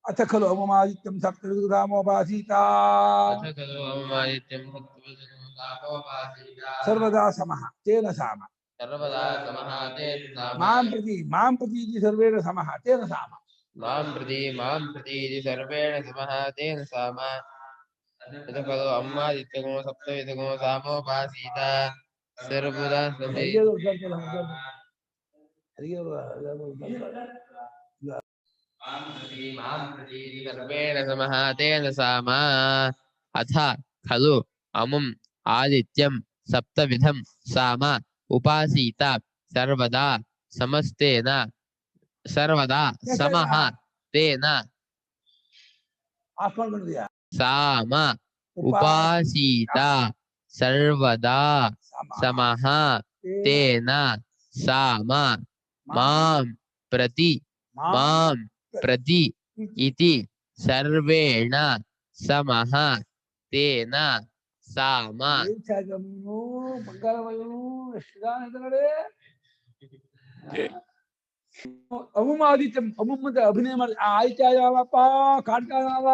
ಅಥ ಖಲು ಅವಮಾದಿತ್ಯಂ ಸಪ್ತವಿಧಾಮೋಪಾಸೀತ ಸರ್ವದಾ ಸಮಃ ತೇನ ಸಾಮ ಮಾಂ ಪ್ರತಿ ಇತಿ ಸರ್ವೇಣ ಸಮಃ ತೇನ ಸಾಮ ಮಾಂ ಪ್ರತಿ ಇತಿ ಸರ್ವೇಣ ಸಮಃ ತೇನ ಸಾಮ ಅಥ ಖಲು ಅವಮಾದಿತ್ಯಂ ಸಪ್ತವಿಧಮೋ ಸಾಮೋಪಾಸೀತ ಸರ್ವದಾ सर्वेण समः तेन साम अथ खलु अमुम् आदित्यं सप्तविधं साम उपासीत सर्वदा समस्तेन सर्वदा समः तेन साम उपासीत सर्वदा समः तेन साम मां प्रति इति सर्वेण समः तेन साम ಅಮುಮಾದಿತ್ಯಂ ಅಮುಮ್ಮದ ಅಭಿನಯ ಮಾಡಿ ಆಯ್ಕೆ ಯಾವಪ್ಪ ಕಾಡ್ತಾನಲ್ಲ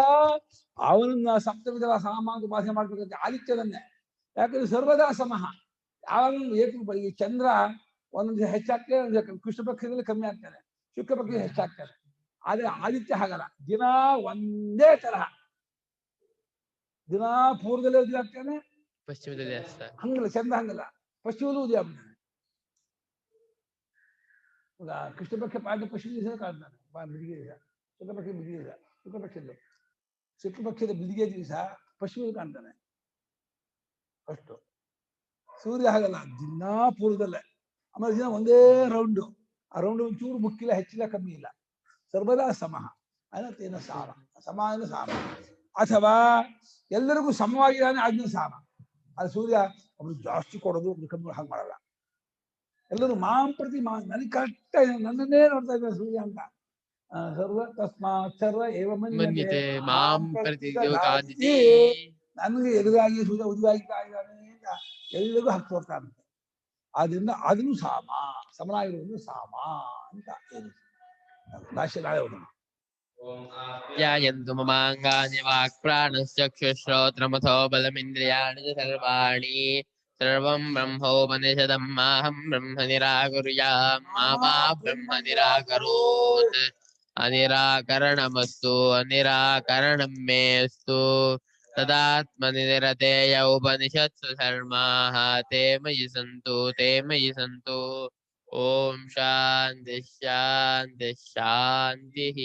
ಅವನನ್ನ ಸಪ್ತವಿಧದ ಸಾಮ ಅಂತ ಉಪಾಸನೆ ಮಾಡ್ಬೇಕಂತೆ ಆದಿತ್ಯದನ್ನೇ. ಯಾಕಂದ್ರೆ ಸರ್ವದಾ ಸಮಃ ಯಾವಾಗಲೂ ಈ ಚಂದ್ರ ಒಂದೊಂದು ಹೆಚ್ಚಾಗ್ತದೆ, ಕೃಷ್ಣ ಪಕ್ಷದಲ್ಲಿ ಕಮ್ಮಿ ಆಗ್ತಾನೆ, ಶುಕ್ಲ ಪಕ್ಷದಲ್ಲಿ ಹೆಚ್ಚಾಗ್ತಾನೆ. ಆದ್ರೆ ಆದಿತ್ಯ ಹಾಗಲ್ಲ, ದಿನ ಒಂದೇ ತರಹ, ದಿನ ಪೂರ್ವದಲ್ಲೇ ಉದಯ ಆಗ್ತಾನೆ, ಪಶ್ಚಿಮದಲ್ಲಿ ಹಂಗಲ್ಲ ಚಂದ್ರ ಹಂಗಲ್ಲ, ಪಶ್ಚಿಮದಲ್ಲೂ ಉದಯ ಆಗ್ತಾನೆ. ಕೃಷ್ಣ ಪಕ್ಷ ಪಾದ ಪಶ್ಚಿಮ ದಿವಸ ಕಾಣ್ತಾನೆ, ಬಿದಿಗೆ ದಿವಸ, ಶುಕ್ಲ ಪಕ್ಷ ಬಿದಿಗೆ ದಿವಸ, ಶುಕ್ಲ ಪಕ್ಷದ ಬಿದಿಗೆ ದಿವಸ ಪಶ್ಚಿಮದಲ್ಲಿ ಕಾಣ್ತಾನೆ. ಅಷ್ಟು ಸೂರ್ಯ ಹಾಗಲ್ಲ, ದಿನ ಪೂರ್ವದಲ್ಲೇ, ಆಮೇಲೆ ದಿನ ಒಂದೇ ರೌಂಡು, ಆ ರೌಂಡ್ ಒಂಚೂರು ಮುಕ್ಕಿಲ್ಲ, ಹೆಚ್ಚಿಲ್ಲ, ಕಮ್ಮಿ ಇಲ್ಲ. ಸರ್ವದಾ ಸಮಃ ತೇನ ಸಾಮ, ಸಮಾನ ಸಾಮ. ಅಥವಾ ಎಲ್ಲರಿಗೂ ಸಮವಾಗಿದ್ದಾನೆ ಆಜ್ಞೆ ಸಾಮ. ಅದು ಸೂರ್ಯ ಒಬ್ರು ಜಾಸ್ತಿ ಕೊಡೋದು, ಒಬ್ರು ಕಮ್ಮಿ ಹಾಗೆ ಮಾಡಲ್ಲ. ಎಲ್ಲರೂ ಮಾಂ ಪ್ರತಿ ನನಗೆ ಕರೆಕ್ಟ್ ಆಗಿದೆ, ನನ್ನನ್ನೇ ನೋಡ್ತಾ ಇದ್ದಾರೆ ಸೂರ್ಯ ಅಂತ. ಸರ್ವ ತಸ್ಮಾತ್ ಸರ್ವ ಏವ ಮನ್ಯತೆ ಮಾಂ ಪ್ರತಿ ನನಗೆ ಎದುರಾಗಿ ಸೂರ್ಯ ಉದಯವಾಗ್ತಾ ಇದ್ದಾನೆ ಅಂತ ಎಲ್ಲರಿಗೂ ಹಕ್ಕು ತೋರ್ತಾನಂತೆ. ಆದ್ರಿಂದ ಅದನ್ನು ಸಾಮ, ಸಮನಾಗಿರುವುದು ಸಾಮ ಅಂತ ಭಾಷೆ ನಾಳೆ ಹೋಗೋಣ. ध्यायन्तु ममाङ्गानि वाक्प्राणश्चक्षुश्रोत्रमथो बलमिन्द्रियाणि च सर्वाणि सर्वं ब्रह्मोपनिषदं माहं ब्रह्म निराकुर्याम् मा ब्रह्म निराकरोत्. अनिराकरणमस्तु अनिराकरणं मेऽस्तु तदात्मनिरतेय उपनिषत्सु धर्माः ते मयि सन्तु. ओम शान्ति शान्ति शान्तिः.